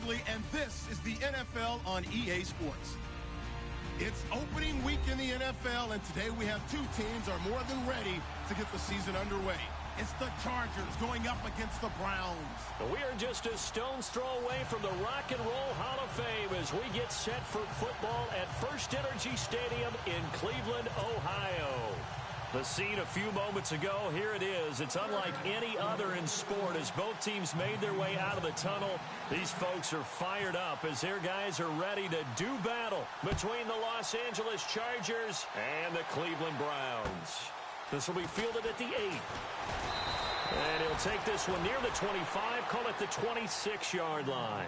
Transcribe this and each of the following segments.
Quigley, and this is the NFL on EA Sports. It's opening week in the NFL, and today we have two teams are more than ready to get the season underway. It's the Chargers going up against the Browns. We are just a stone's throw away from the Rock and Roll Hall of Fame as we get set for football at First Energy Stadium in Cleveland, Ohio. The scene a few moments ago, here it is. It's unlike any other in sport as both teams made their way out of the tunnel. These folks are fired up as their guys are ready to do battle between the Los Angeles Chargers and the Cleveland Browns. This will be fielded at the 8. And he'll take this one near the 25, call it the 26-yard line.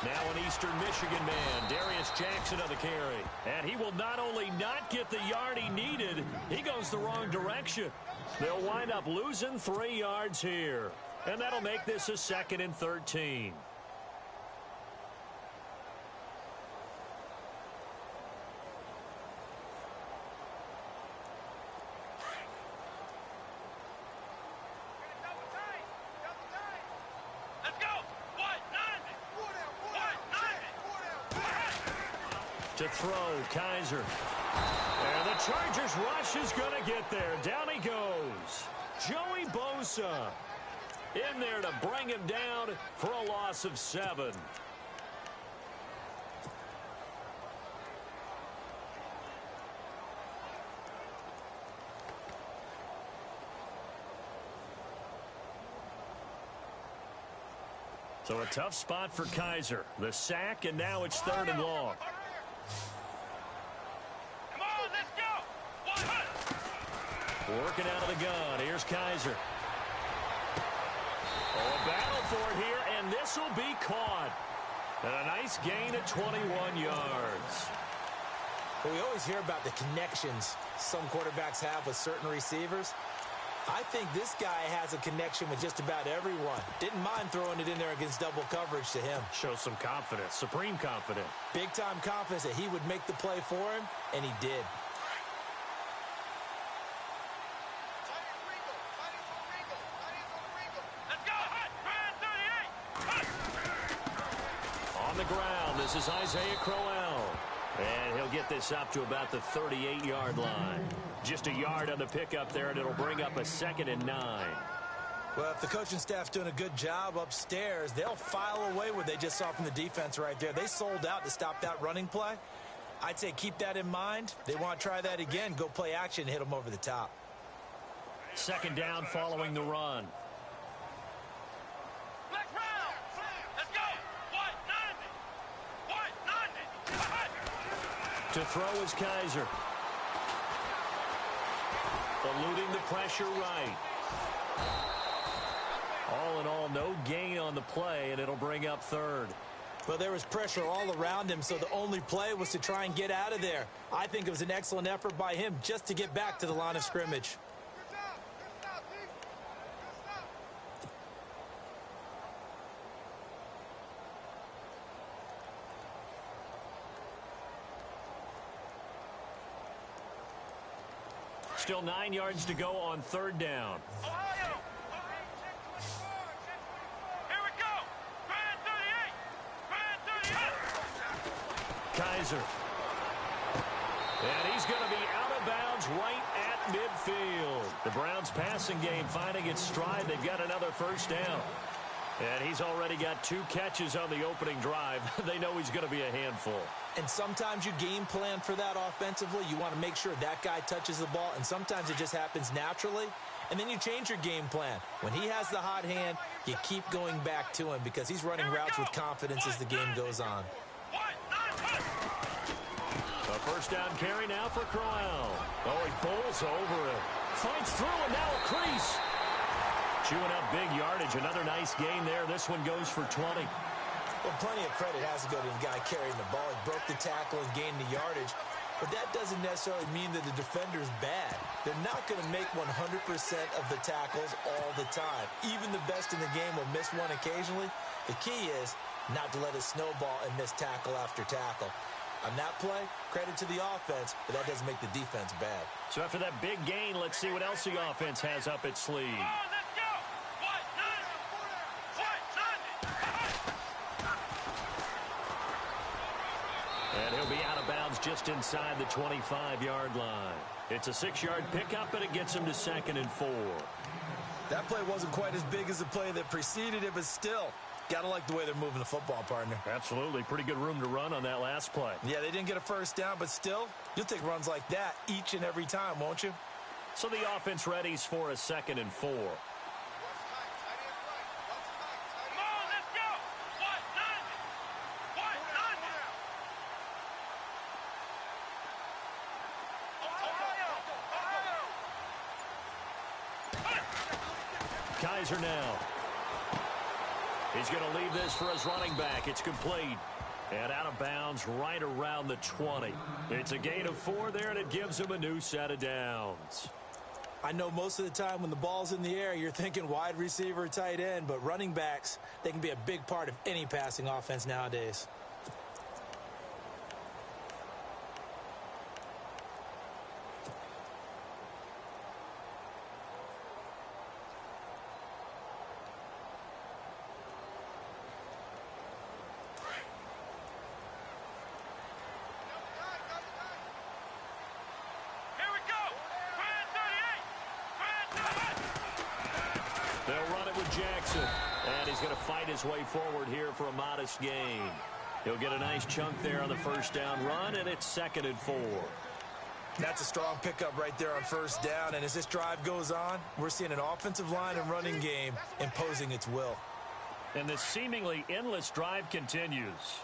Now an Eastern Michigan man, Darius Jackson on the carry. And he will not only not get the yard he needed, he goes the wrong direction. They'll wind up losing 3 yards here. And that'll make this a 2nd and 13. To throw, Kaiser. And the Chargers rush is going to get there. Down he goes. Joey Bosa in there to bring him down for a loss of 7. So a tough spot for Kaiser. The sack, and now it's 3rd and long. Working out of the gun. Here's Kaiser. Oh, a battle for it here, and this will be caught. And a nice gain of 21 yards. Well, we always hear about the connections some quarterbacks have with certain receivers. I think this guy has a connection with just about everyone. Didn't mind throwing it in there against double coverage to him. Shows some confidence, supreme confidence. Big-time confidence that he would make the play for him, and he did. On the ground, this is Isaiah Crowell. And he'll get this up to about the 38-yard line. Just a yard on the pickup there, and it'll bring up a 2nd and 9. Well, if the coaching staff's doing a good job upstairs, they'll file away what they just saw from the defense right there. They sold out to stop that running play. I'd say keep that in mind. They want to try that again, go play action and hit them over the top. 2nd down following the run. To throw is Kaiser. Eluding the pressure right. All in all, no gain on the play, and it'll bring up 3rd. Well, there was pressure all around him, so the only play was to try and get out of there. I think it was an excellent effort by him just to get back to the line of scrimmage. Still 9 yards to go on 3rd down. Ohio! Here we go! Grand 38! Kaiser. And he's going to be out of bounds right at midfield. The Browns passing game finding its stride. They've got another 1st down. And he's already got 2 catches on the opening drive. They know he's going to be a handful. And sometimes you game plan for that offensively. You want to make sure that guy touches the ball, and sometimes it just happens naturally. And then you change your game plan. When he has the hot hand, you keep going back to him because he's running routes with confidence as the game goes on. A 1st down carry now for Crowell. Oh, he bowls over it. Fights through, and now a crease. Chewing up big yardage. Another nice gain there. This one goes for 20. Well, plenty of credit has to go to the guy carrying the ball. He broke the tackle and gained the yardage. But that doesn't necessarily mean that the defender is bad. They're not going to make 100% of the tackles all the time. Even the best in the game will miss one occasionally. The key is not to let it snowball and miss tackle after tackle. On that play, credit to the offense, but that doesn't make the defense bad. So after that big gain, let's see what else the offense has up its sleeve. And he'll be out of bounds just inside the 25-yard line. It's a 6-yard pickup, and it gets him to 2nd and 4. That play wasn't quite as big as the play that preceded it, but still, gotta like the way they're moving the football, partner. Absolutely. Pretty good room to run on that last play. Yeah, they didn't get a first down, but still, you'll take runs like that each and every time, won't you? So the offense readies for a 2nd and 4. Kizer now. He's going to leave this for his running back. It's complete. And out of bounds right around the 20. It's a gain of 4 there, and it gives him a new set of downs. I know most of the time when the ball's in the air, you're thinking wide receiver, tight end, but running backs, they can be a big part of any passing offense nowadays. Jackson, and he's going to fight his way forward here for a modest gain. He'll get a nice chunk there on the first down run, and it's 2nd and 4. That's a strong pickup right there on first down, and as this drive goes on, we're seeing an offensive line and running game imposing its will. And this seemingly endless drive continues.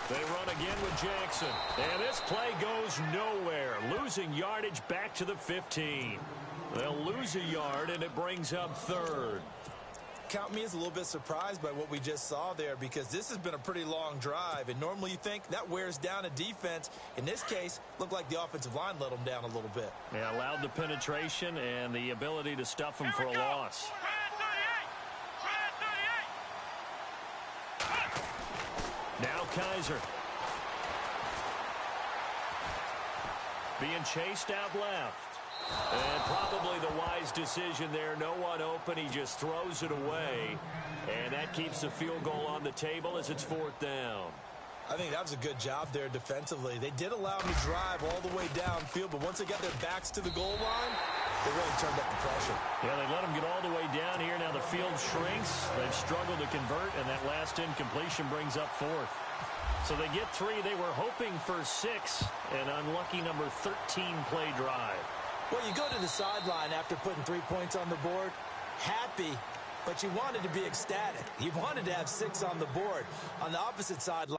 They run again with Jackson. And this play goes nowhere. Losing yardage back to the 15. They'll lose a yard, and it brings up 3rd. Count me as a little bit surprised by what we just saw there, because this has been a pretty long drive, and normally you think that wears down a defense. In this case, looked like the offensive line let them down a little bit. Yeah, allowed the penetration and the ability to stuff them for a loss. Now Kizer. Being chased out left. And probably the wise decision there. No one open. He just throws it away. And that keeps the field goal on the table as it's 4th down. I think that was a good job there defensively. They did allow them to drive all the way downfield, but once they got their backs to the goal line, they really turned up the pressure. Yeah, they let them get all the way down here. Now the field shrinks. They've struggled to convert, and that last incompletion brings up 4th. So they get 3. They were hoping for 6, an unlucky number 13 play drive. Well, you go to the sideline after putting 3 points on the board, happy, but you wanted to be ecstatic. You wanted to have 6 on the board. On the opposite sideline,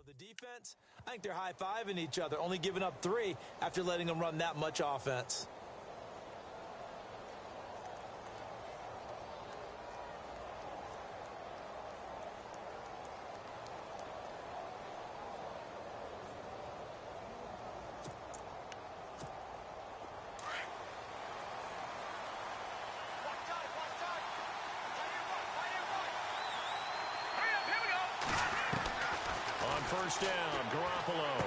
the defense, I think they're high-fiving each other, only giving up 3 after letting them run that much offense. First down, Garoppolo.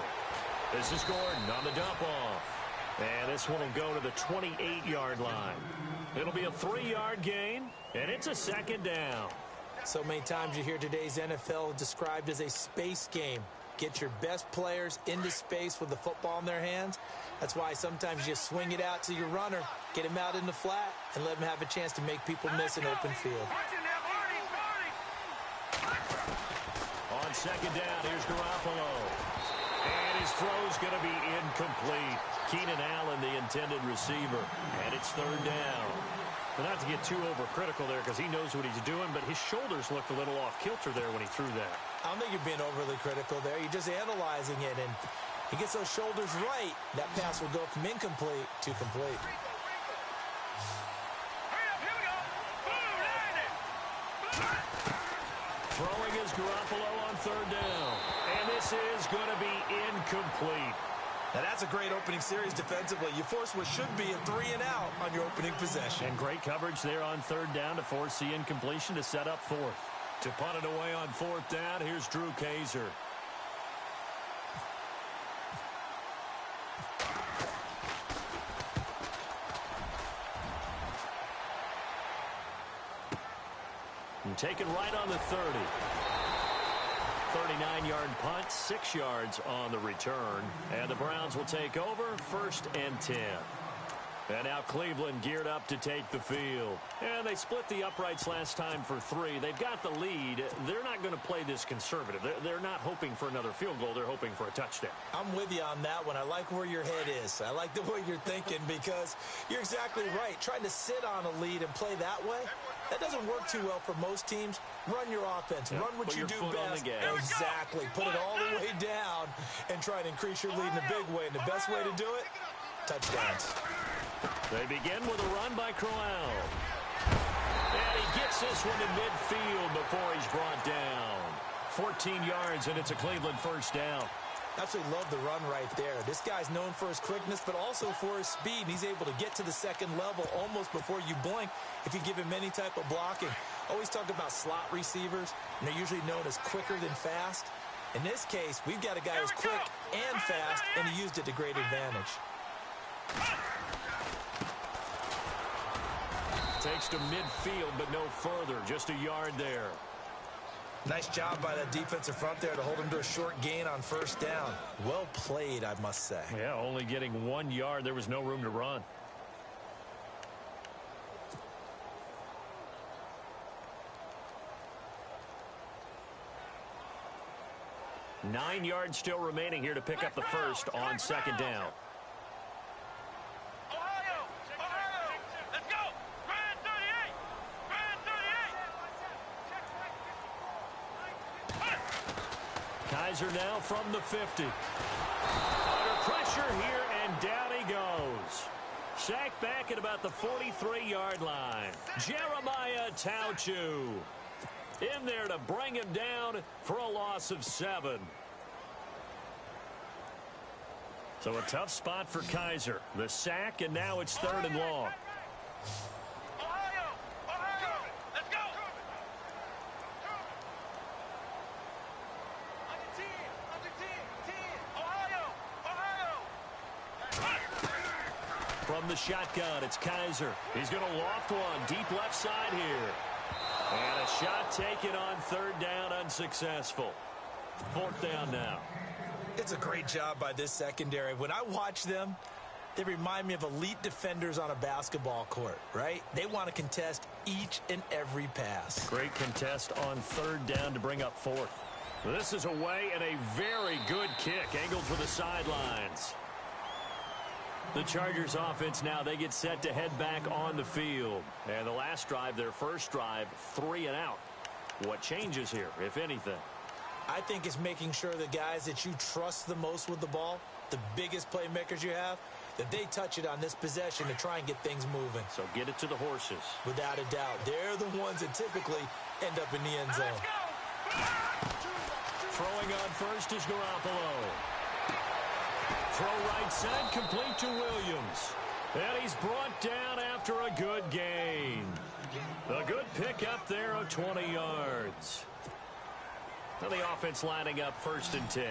This is Gordon on the dump-off. And this one will go to the 28-yard line. It'll be a 3-yard gain, and it's a 2nd down. So many times you hear today's NFL described as a space game. Get your best players into space with the football in their hands. That's why sometimes you just swing it out to your runner, get him out in the flat, and let him have a chance to make people miss an open field. On second down, here's Garoppolo. And his throw's going to be incomplete. Keenan Allen, the intended receiver. And it's third down. But not to get too overcritical there because he knows what he's doing, but his shoulders looked a little off kilter there when he threw that. I don't think you're being overly critical there. You're just analyzing it, and he gets those shoulders right. That pass will go from incomplete to complete. Throwing is Garoppolo on third down. And this is going to be incomplete. Now that's a great opening series defensively. You force what should be a 3-and-out on your opening possession. And great coverage there on third down to force the incompletion to set up fourth. To punt it away on fourth down, here's Drew Kaiser. And taken right on the 30. 39-yard punt, 6 yards on the return. And the Browns will take over, 1st and 10. And now Cleveland geared up to take the field. And they split the uprights last time for 3. They've got the lead. They're not going to play this conservative. They're not hoping for another field goal. They're hoping for a touchdown. I'm with you on that one. I like where your head is. I like the way you're thinking because you're exactly right. Trying to sit on a lead and play that way, that doesn't work too well for most teams. Run your offense. Yep. Run what you do best. Exactly. Put it all the way down and try to increase your lead in a big way. And the best way to do it, touchdowns. They begin with a run by Crowell. And he gets this one to midfield before he's brought down. 14 yards, and it's a Cleveland first down. Absolutely love the run right there. This guy's known for his quickness, but also for his speed. And he's able to get to the second level almost before you blink if you give him any type of blocking. Always talk about slot receivers, and they're usually known as quicker than fast. In this case, we've got a guy who's quick and fast, and he used it to great advantage. Takes to midfield, but no further. Just a yard there. Nice job by that defensive front there to hold him to a short gain on first down. Well played, I must say. Yeah, only getting 1 yard. There was no room to run. Nine yards still remaining here to pick up the first on second down. Kaiser now from the 50. Under pressure here, and down he goes. Sacked back at about the 43-yard line. Jeremiah Tauchu in there to bring him down for a loss of 7. So a tough spot for Kaiser. The sack, and now it's 3rd and long. From the shotgun, it's Kaiser. He's going to loft one deep left side here. And a shot taken on 3rd down, unsuccessful. 4th down now. It's a great job by this secondary. When I watch them, they remind me of elite defenders on a basketball court, right? They want to contest each and every pass. Great contest on 3rd down to bring up 4th. This is away and a very good kick, angled for the sidelines. The Chargers offense now, they get set to head back on the field. And the last drive, their first drive, 3 and out. What changes here, if anything? I think it's making sure the guys that you trust the most with the ball, the biggest playmakers you have, that they touch it on this possession to try and get things moving. So get it to the horses. Without a doubt. They're the ones that typically end up in the end zone. Throwing on first is Garoppolo. Throw right side, complete to Williams. And he's brought down after a good gain. A good pickup there of 20 yards. Now the offense lining up 1st and 10.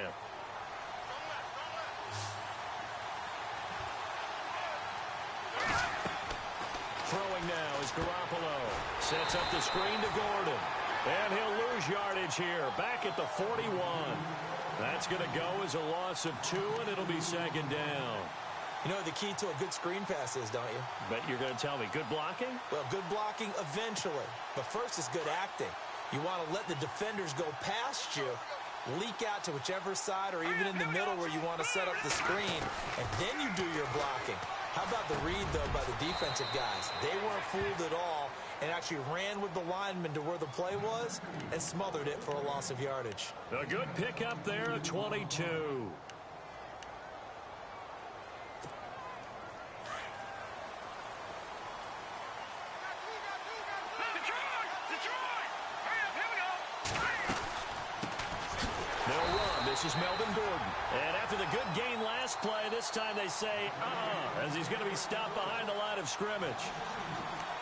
Throwing now is Garoppolo. Sets up the screen to Gordon. And he'll lose yardage here. Back at the 41. That's going to go as a loss of 2, and it'll be second down. You know what the key to a good screen pass is, don't you? Bet you're going to tell me. Good blocking? Well, good blocking eventually. But first is good acting. You want to let the defenders go past you, leak out to whichever side or even in the middle where you want to set up the screen, and then you do your blocking. How about the read, though, by the defensive guys? They weren't fooled at all and actually ran with the lineman to where the play was and smothered it for a loss of yardage. A good pickup there at 22. This is Melvin Gordon. And after the good gain last play, this time they say, as he's going to be stopped behind the line of scrimmage.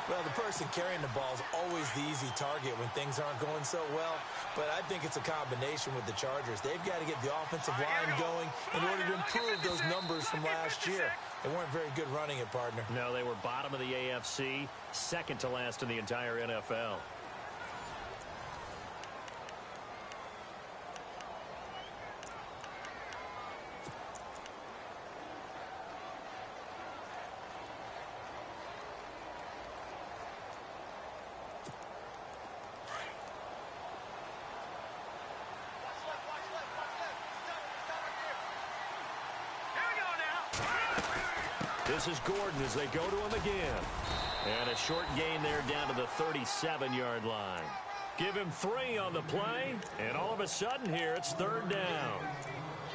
Well, the person carrying the ball is always the easy target when things aren't going so well. But I think it's a combination with the Chargers. They've got to get the offensive line going in order to improve those numbers from last year. They weren't very good running it, partner. No, they were bottom of the AFC, second to last in the entire NFL. This is Gordon as they go to him again. And a short gain there down to the 37-yard line. Give him 3 on the play, and all of a sudden here it's third down.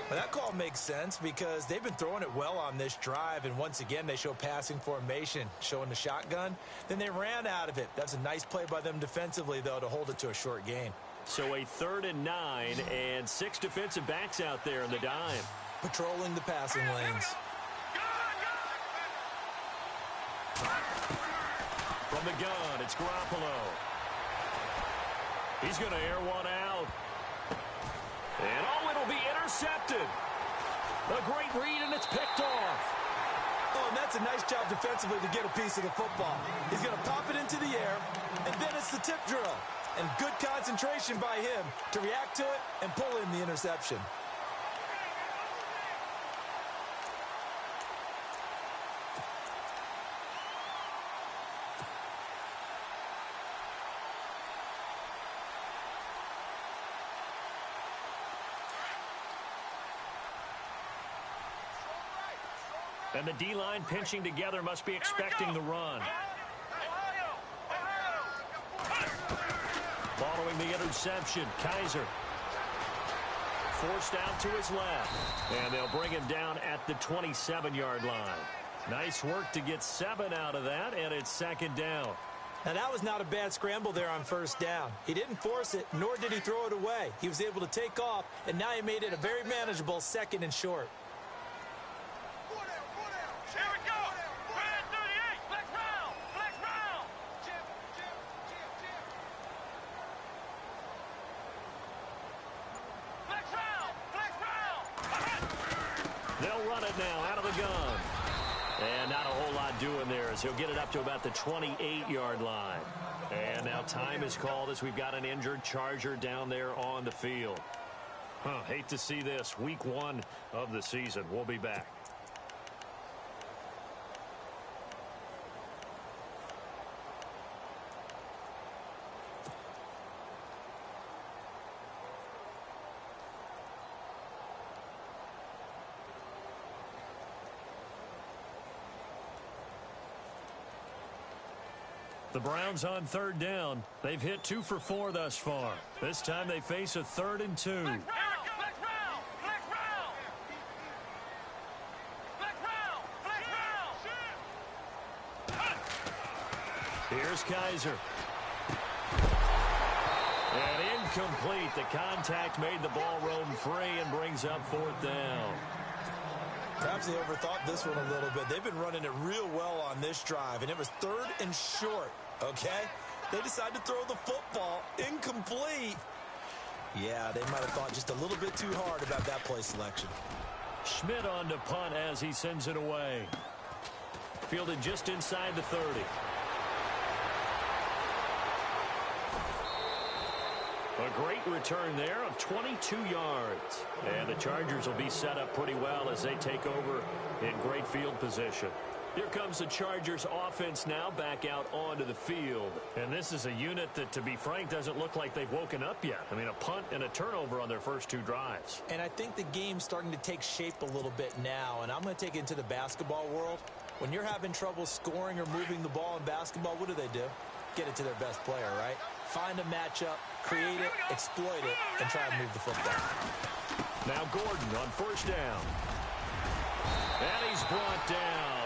Well, that call makes sense because they've been throwing it well on this drive, and once again they show passing formation, showing the shotgun. Then they ran out of it. That's a nice play by them defensively, though, to hold it to a short gain. So a 3rd and 9, and 6 defensive backs out there in the dime. Patrolling the passing lanes. From the gun, it's Garoppolo. He's going to air one out. And it'll be intercepted. A great read, and it's picked off. Oh, and that's a nice job defensively to get a piece of the football. He's going to pop it into the air, and then it's the tip drill. And good concentration by him to react to it and pull in the interception. And the D-line pinching together must be expecting the run. Following the interception, Kaiser forced out to his left. And they'll bring him down at the 27-yard line. Nice work to get 7 out of that, and it's second down. Now, that was not a bad scramble there on first down. He didn't force it, nor did he throw it away. He was able to take off, and now he made it a very manageable 2nd and short. Here we go! Red 38! Flex round! Flex round! Flex round! Flex round! They'll run it now out of the gun. And not a whole lot doing there as he'll get it up to about the 28-yard line. And now time is called as we've got an injured Charger down there on the field. Hate to see this. Week 1 of the season. We'll be back. The Browns on 3rd down. They've hit 2 for 4 thus far. This time they face a 3rd and 2. Flex round! Flex round! Flex round! Flex round! Flex round! Here's Kaiser. And incomplete. The contact made the ball roam free and brings up 4th down. Perhaps they overthought this one a little bit. They've been running it real well on this drive, and it was 3rd and short, okay? They decided to throw the football incomplete. Yeah, they might have thought just a little bit too hard about that play selection. Schmidt on to punt as he sends it away. Fielded just inside the 30. A great return there of 22 yards. And the Chargers will be set up pretty well as they take over in great field position. Here comes the Chargers offense now back out onto the field. And this is a unit that, to be frank, doesn't look like they've woken up yet. I mean, a punt and a turnover on their first 2 drives. And I think the game's starting to take shape a little bit now. And I'm going to take it into the basketball world. When you're having trouble scoring or moving the ball in basketball, what do? Get it to their best player, right? Find a matchup, create it, exploit it, and try and move the football. Now Gordon on first down. And he's brought down.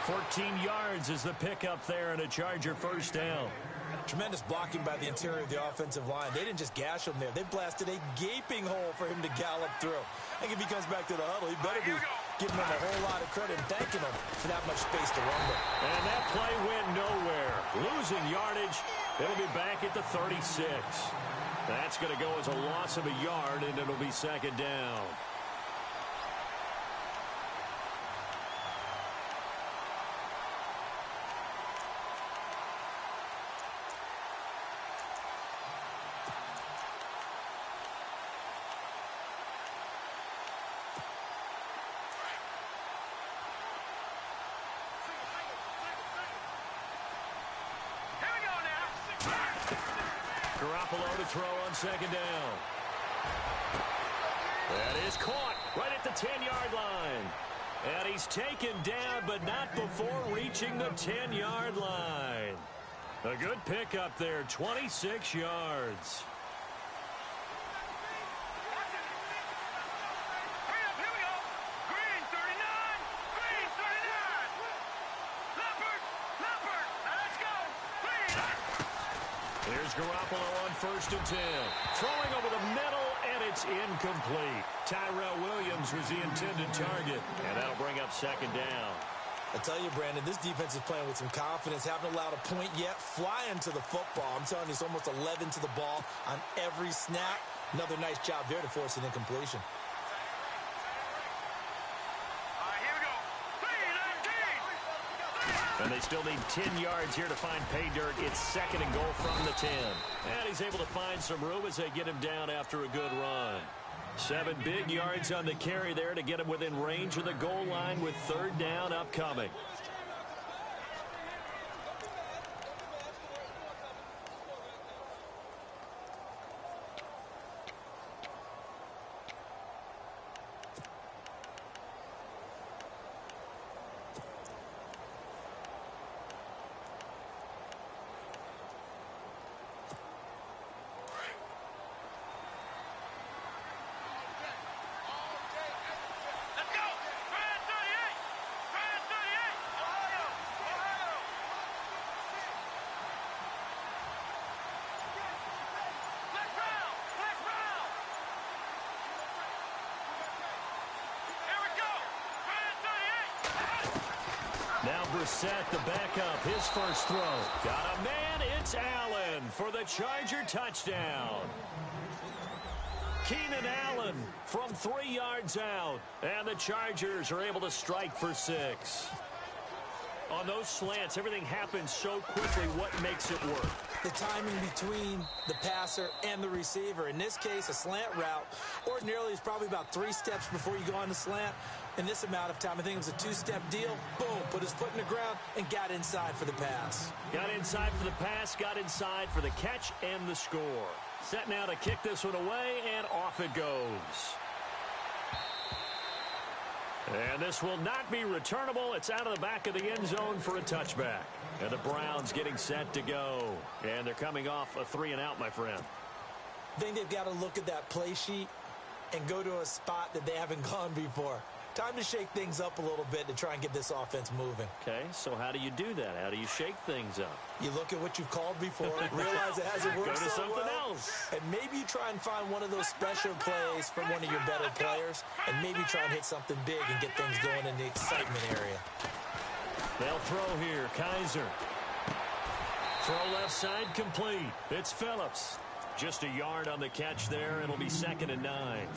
14 yards is the pickup there and a Charger first down. Tremendous blocking by the interior of the offensive line. They didn't just gash him there. They blasted a gaping hole for him to gallop through. I think if he comes back to the huddle, he better be giving him a whole lot of credit and thanking him for that much space to run with. And that play went nowhere. Losing yardage. It'll be back at the 36. That's going to go as a loss of a yard, and it'll be second down. Garoppolo to throw on second down. That is caught right at the 10-yard line. And he's taken down, but not before reaching the 10-yard line. A good pickup there, 26 yards. Garoppolo on first and 10. Throwing over the middle, and it's incomplete. Tyrell Williams was the intended target, and that'll bring up second down. I tell you, Brandon, this defense is playing with some confidence. Haven't allowed a point yet. Flying to the football. I'm telling you, it's almost 11 to the ball on every snap. Another nice job there to force an incompletion. And they still need 10 yards here to find pay dirt. It's second and goal from the 10. And he's able to find some room as they get him down after a good run. 7 big yards on the carry there to get him within range of the goal line with third down upcoming. Now Brissett, the backup, his first throw. Got a man, it's Allen for the Charger touchdown. Keenan Allen from 3 yards out. And the Chargers are able to strike for 6. On those slants, everything happens so quickly. What makes it work? The timing between the passer and the receiver. In this case, a slant route ordinarily is probably about 3 steps before you go on the slant. In this amount of time, I think it was a 2-step deal. Boom, put his foot in the ground and got inside for the pass. Got inside for the pass, got inside for the catch and the score. Set now to kick this one away, and off it goes. And this will not be returnable. It's out of the back of the end zone for a touchback. And the Browns getting set to go. And they're coming off a 3-and-out, my friend. I think they've got to look at that play sheet and go to a spot that they haven't gone before. Time to shake things up a little bit to try and get this offense moving. Okay, so how do you do that? How do you shake things up? You look at what you've called before, realize it hasn't worked Go to so something well, else. and maybe you try and find one of those special plays from one of your better players, and maybe try and hit something big and get things going in the excitement area. They'll throw here. Kaiser. Throw left side complete. It's Phillips. Just a yard on the catch there. It'll be 2nd and 9.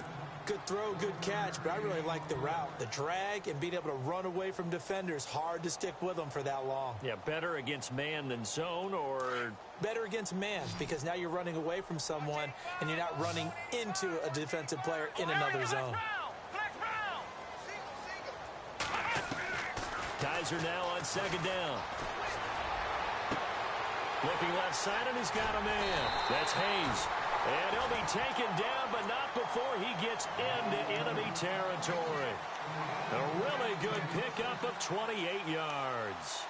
Good throw, good catch, but I really like the route. The drag and being able to run away from defenders, hard to stick with them for that long. Yeah, better against man than zone, or... Better against man, because now you're running away from someone and you're not running into a defensive player in another zone. Kizer now on second down. Looking left side, and he's got a man. That's Hayes. And he'll be taken down, but not before he gets into enemy territory. A really good pickup of 28 yards.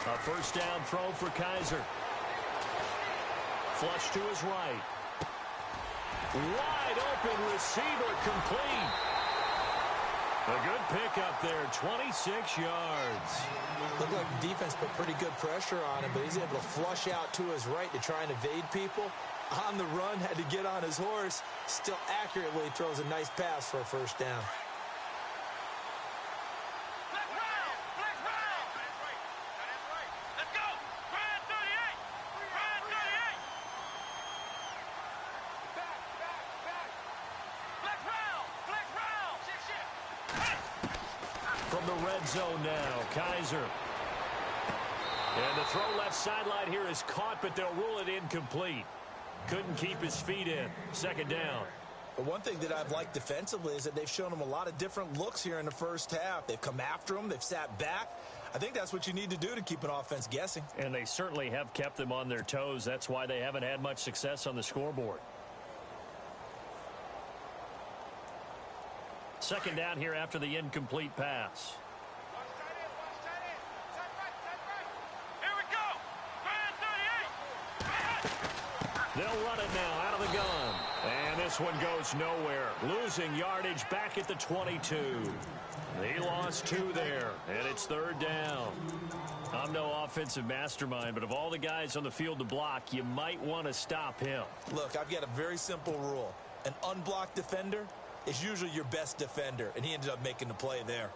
A first down throw for Kizer. Flush to his right. Wide open receiver complete. A good pickup there, 26 yards. Looked like the defense put pretty good pressure on him, but he's able to flush out to his right to try and evade people. On the run, had to get on his horse. Still accurately throws a nice pass for a first down. From the red zone now, Kizer. And the throw left sideline here is caught, but they'll rule it incomplete. Couldn't keep his feet in. Second down. But one thing that I've liked defensively is that they've shown him a lot of different looks here in the first half. They've come after him. They've sat back. I think that's what you need to do to keep an offense guessing. And they certainly have kept them on their toes. That's why they haven't had much success on the scoreboard. Second down here after the incomplete pass. Here we go. They'll run it now out of the gun. And this one goes nowhere. Losing yardage back at the 22. They lost 2 there, and it's third down. I'm no offensive mastermind, but of all the guys on the field to block, you might want to stop him. Look, I've got a very simple rule. An unblocked defender is usually your best defender, and he ended up making the play there.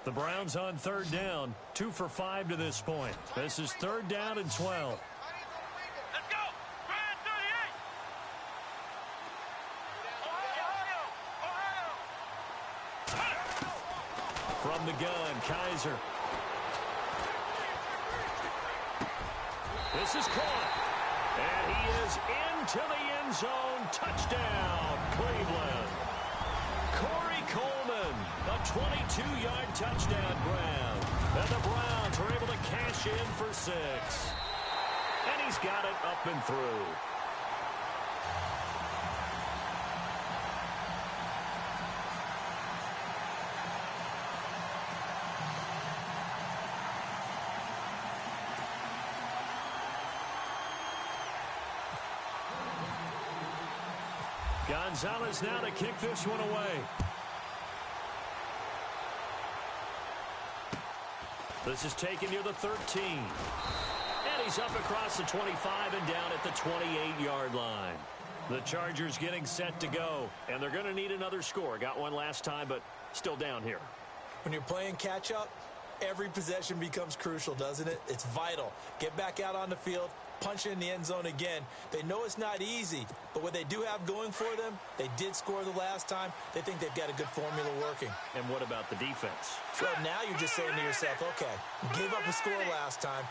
The Browns on third down, 2 for 5 to this point. This is third down and 12. Let's go. Grand 38. Ohio. From the gun, Kizer. This is caught. And he is into the end zone. Touchdown, Cleveland. Corey Coleman, a 22-yard touchdown grab. And the Browns are able to cash in for 6. And he's got it up and through. Gonzalez now to kick this one away. This is taken near the 13. And he's up across the 25 and down at the 28-yard line. The Chargers getting set to go. And they're going to need another score. Got one last time, but still down here. When you're playing catch-up, every possession becomes crucial, doesn't it? It's vital. Get back out on the field. Punch it in the end zone again. They know it's not easy, but what they do have going for them, they did score the last time. They think they've got a good formula working. And what about the defense? So now you're just saying to yourself, okay, gave up a score last time.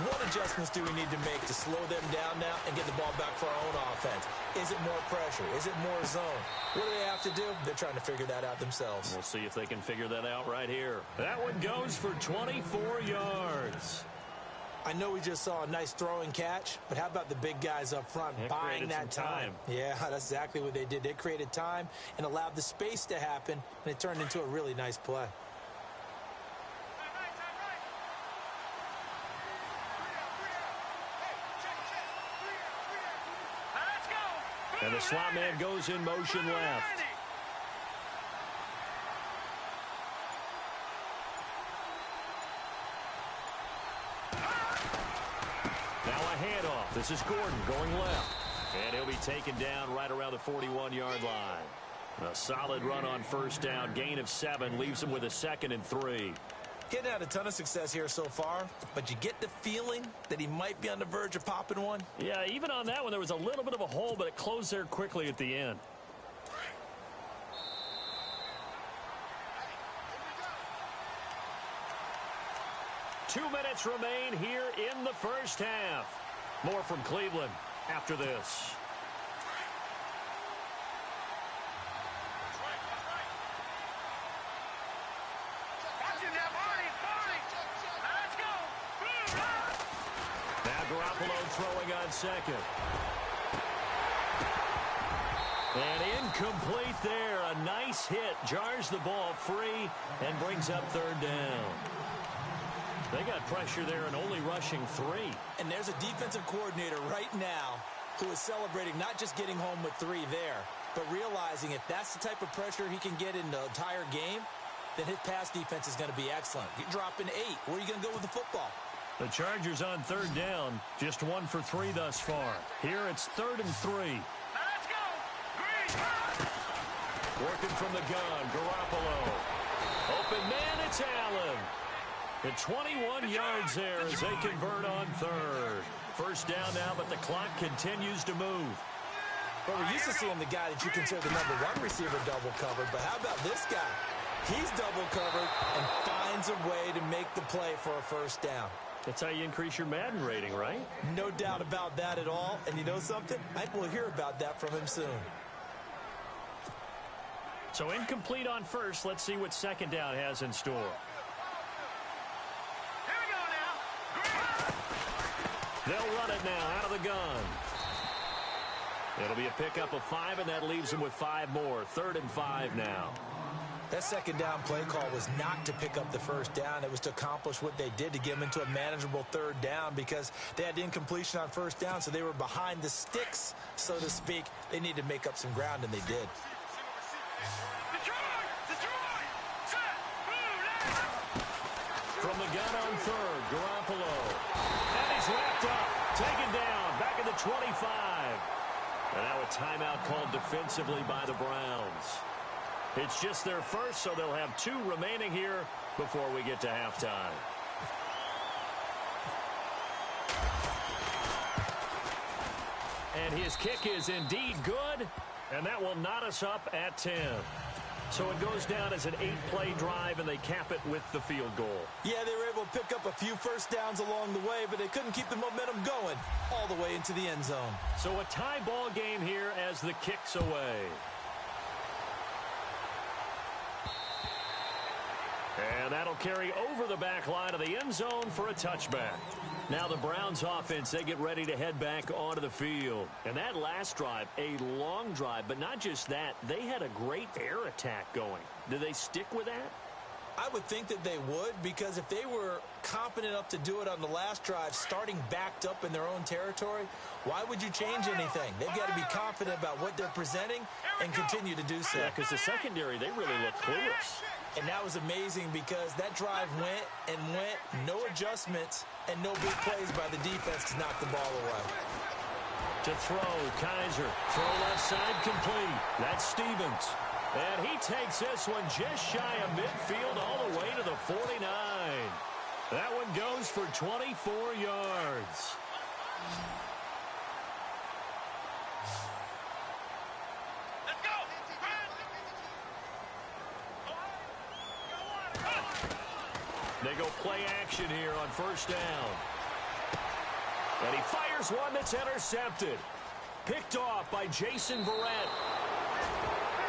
What adjustments do we need to make to slow them down now and get the ball back for our own offense? Is it more pressure? Is it more zone? What do they have to do? They're trying to figure that out themselves. We'll see if they can figure that out right here. That one goes for 24 yards. I know we just saw a nice throwing catch, but how about the big guys up front buying that time? Yeah, that's exactly what they did. They created time and allowed the space to happen, and it turned into a really nice play. And the slot man goes in motion left. This is Gordon going left. And he'll be taken down right around the 41-yard line. A solid run on first down. Gain of 7 leaves him with a 2nd and 3. Getting had a ton of success here so far, but you get the feeling that he might be on the verge of popping one. Yeah, even on that one, there was a little bit of a hole, but it closed there quickly at the end. Two minutes remain here in the first half. More from Cleveland after this. Now Garoppolo throwing on second. And incomplete there. A nice hit. Jars the ball free and brings up third down. They got pressure there and only rushing 3. And there's a defensive coordinator right now who is celebrating not just getting home with 3 there, but realizing if that's the type of pressure he can get in the entire game, then his pass defense is going to be excellent. You're dropping 8. Where are you going to go with the football? The Chargers on third down, just 1 for 3 thus far. Here it's 3rd and 3. Let's go! Green! Working from the gun, Garoppolo. Open man, it's Allen. At 21 yards there as they convert on third. First down now, but the clock continues to move. Well, we're used to seeing the guy that you consider the #1 receiver double covered, but how about this guy? He's double covered and finds a way to make the play for a first down. That's how you increase your Madden rating, right? No doubt about that at all. And you know something? I think we'll hear about that from him soon. So incomplete on first. Let's see what second down has in store. Here we go now! They'll run it now out of the gun. It'll be a pickup of 5, and that leaves them with 5 more. 3rd and 5 now. That second down play call was not to pick up the first down. It was to accomplish what they did to get them into a manageable third down because they had incompletion on first down, so they were behind the sticks, so to speak. They needed to make up some ground, and they did. Detroit! Detroit! Set! Move! From the gun on third, Garoppolo. And he's wrapped up. Taken down. Back at the 25. And now a timeout called defensively by the Browns. It's just their first, so they'll have 2 remaining here before we get to halftime. And his kick is indeed good, and that will knot us up at 10. So it goes down as an 8-play drive, and they cap it with the field goal. Yeah, they were able to pick up a few first downs along the way, but they couldn't keep the momentum going all the way into the end zone. So a tie ball game here as the kick's away. And that'll carry over the back line of the end zone for a touchback. Now the Browns offense, they get ready to head back onto the field. And that last drive, a long drive, but not just that, they had a great air attack going. Do they stick with that? I would think that they would, because if they were confident enough to do it on the last drive, starting backed up in their own territory, why would you change anything? They've got to be confident about what they're presenting and continue to do so. Yeah, because the secondary, they really look clueless. And that was amazing because that drive went and went, no adjustments, and no big plays by the defense to knock the ball away. To throw, Kaiser. Throw left side complete. That's Stevens. And he takes this one just shy of midfield all the way to the 49. That one goes for 24 yards. Let's go! They go play action here on first down. And he fires one that's intercepted. Picked off by Jason Verrett.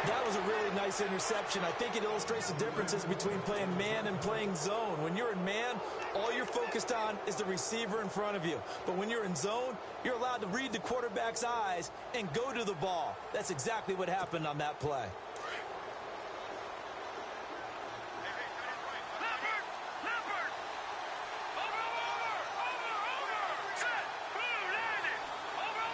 That was a really nice interception. I think it illustrates the differences between playing man and playing zone. When you're in man, all you're focused on is the receiver in front of you. But when you're in zone, you're allowed to read the quarterback's eyes and go to the ball. That's exactly what happened on that play. Leopard! Over! Set! Blue landed! Over!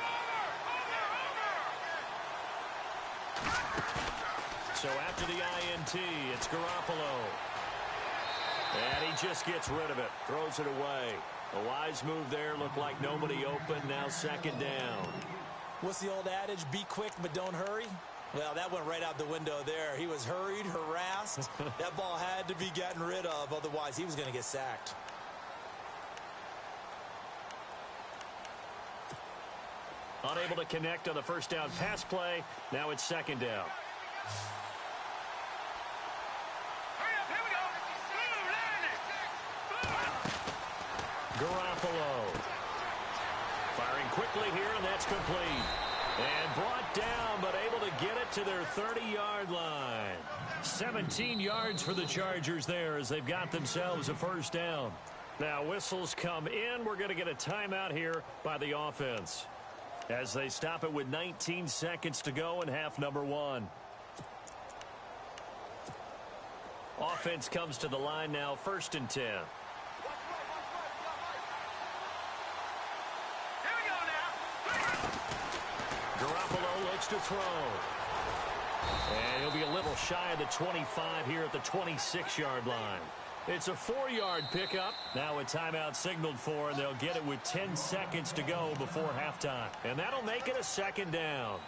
So after the INT, it's Garoppolo. And he just gets rid of it, throws it away. A wise move there. Looked like nobody open. Now second down. What's the old adage? Be quick, but don't hurry. Well, that went right out the window there. He was hurried, harassed. That ball had to be gotten rid of. Otherwise, he was going to get sacked. Unable to connect on the first down pass play. Now it's second down. Here we go. Garoppolo. Firing quickly here, and that's complete. And brought down, but able to get it to their 30-yard line. 17 yards for the Chargers there as they've got themselves a first down. Now whistles come in. We're going to get a timeout here by the offense, as they stop it with 19 seconds to go in half number one. Offense comes to the line now, 1st and 10. Here we go now. Garoppolo looks to throw. And he'll be a little shy of the 25 here at the 26-yard line. It's a 4-yard pickup. Now a timeout signaled for, and they'll get it with 10 seconds to go before halftime. And that'll make it a second down.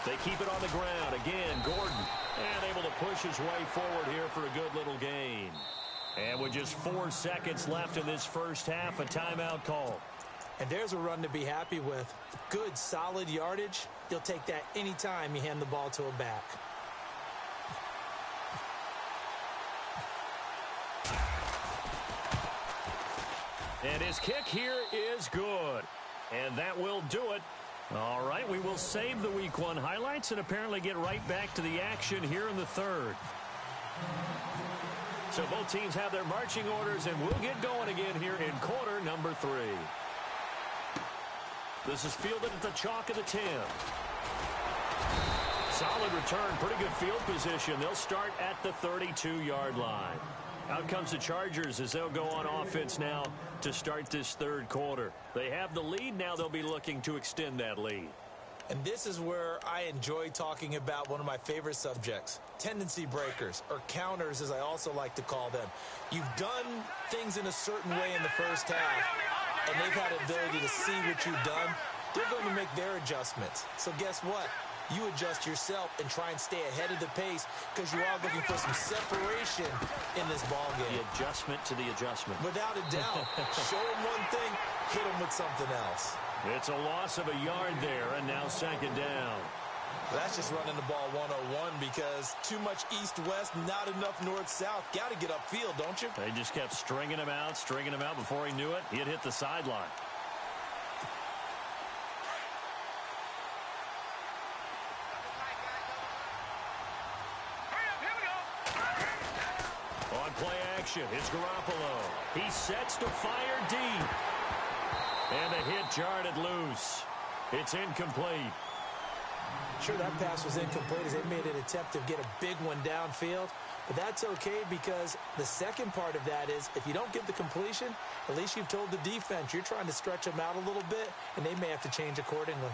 They keep it on the ground. Again, Gordon. And able to push his way forward here for a good little gain. And with just 4 seconds left in this first half, a timeout call. And there's a run to be happy with. Good, solid yardage. You'll take that anytime you hand the ball to a back. And his kick here is good. And that will do it. All right, we will save the Week 1 highlights and apparently get right back to the action here in the third. So both teams have their marching orders, and we'll get going again here in quarter number 3. This is fielded at the chalk of the 10. Solid return, pretty good field position. They'll start at the 32-yard line. Out comes the Chargers as they'll go on offense now to start this third quarter. They have the lead. Now they'll be looking to extend that lead. And this is where I enjoy talking about one of my favorite subjects, tendency breakers, or counters as I also like to call them. You've done things in a certain way in the first half, and they've had the ability to see what you've done. They're going to make their adjustments. So guess what? You adjust yourself and try and stay ahead of the pace because you are looking for some separation in this ball game. The adjustment to the adjustment. Without a doubt. Show them one thing, hit them with something else. It's a loss of a yard there, and now second down. That's just running the ball 101 because too much east-west, not enough north-south. Got to get upfield, don't you? They just kept stringing him out before he knew it. He'd hit the sideline. It's Garoppolo. He sets to fire deep. And the hit jarred loose. It's incomplete. Sure, that pass was incomplete as they made an attempt to get a big one downfield. But that's okay because the second part of that is if you don't get the completion, at least you've told the defense you're trying to stretch them out a little bit, and they may have to change accordingly.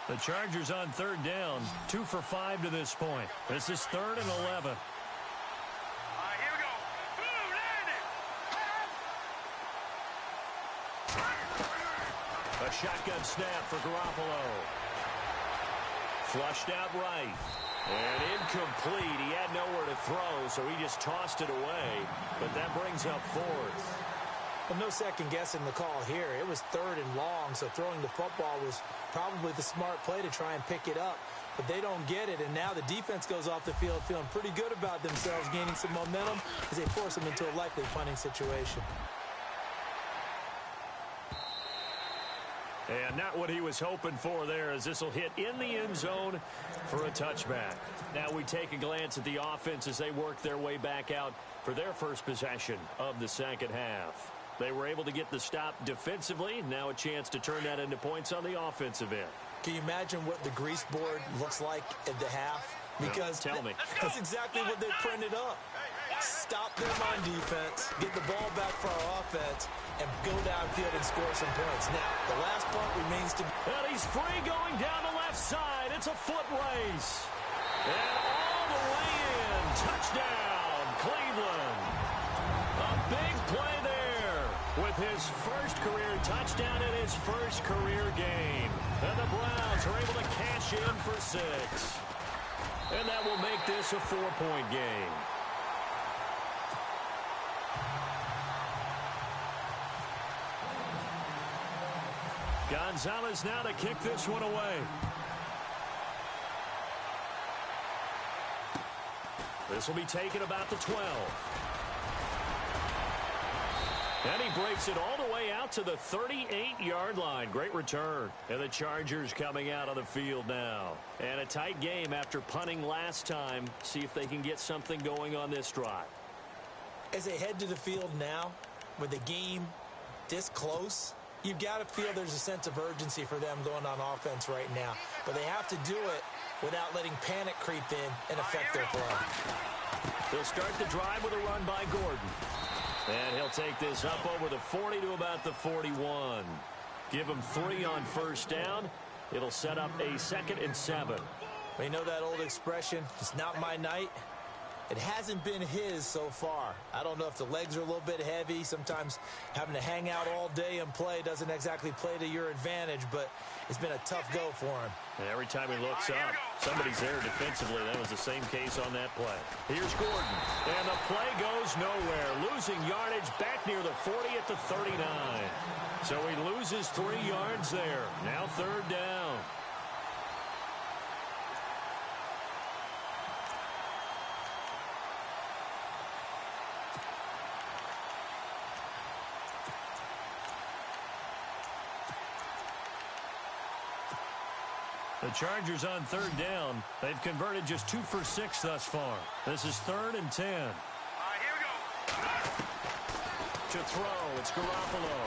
The Chargers on third down, 2 for 5 to this point. This is 3rd and 11. Here we go. Boom, landed. A shotgun snap for Garoppolo. Flushed out right. And incomplete. He had nowhere to throw, so he just tossed it away. But that brings up 4th. Well, no second guessing the call here. It was 3rd and long, so throwing the football was probably the smart play to try and pick it up. But they don't get it, and now the defense goes off the field feeling pretty good about themselves, gaining some momentum as they force them into a likely punting situation. And not what he was hoping for there, as this will hit in the end zone for a touchback. Now we take a glance at the offense as they work their way back out for their first possession of the second half. They were able to get the stop defensively. Now a chance to turn that into points on the offensive end. Can you imagine what the grease board looks like at the half? Because tell me. That's exactly what they printed up. Stop them on defense, get the ball back for our offense, and go downfield and score some points. Now, the last part remains to be... And he's free going down the left side. It's a foot race. And all the way in. Touchdown, Cleveland. A big play there with his first career touchdown in his first career game. And the Browns are able to cash in for 6. And that will make this a 4-point game. Gonzalez now to kick this one away. This will be taken about the 12. And he breaks it all the way out to the 38-yard line. Great return. And the Chargers coming out on the field now. And a tight game after punting last time. See if they can get something going on this drive. As they head to the field now, with the game this close, you've got to feel there's a sense of urgency for them going on offense right now. But they have to do it without letting panic creep in and affect their play. They'll start the drive with a run by Gordon. And he'll take this up over the 40 to about the 41. Give him 3 on first down. It'll set up a 2nd and 7. We know that old expression, it's not my night. It hasn't been his so far. I don't know if the legs are a little bit heavy. Sometimes having to hang out all day and play doesn't exactly play to your advantage, but it's been a tough go for him. And every time he looks up, somebody's there defensively. That was the same case on that play. Here's Gordon. And the play goes nowhere. Losing yardage back near the 40 at the 39. So he loses 3 yards there. Now 3rd down. The Chargers on 3rd down. They've converted just 2 for 6 thus far. This is 3rd and 10. All right, here we go. To throw, it's Garoppolo.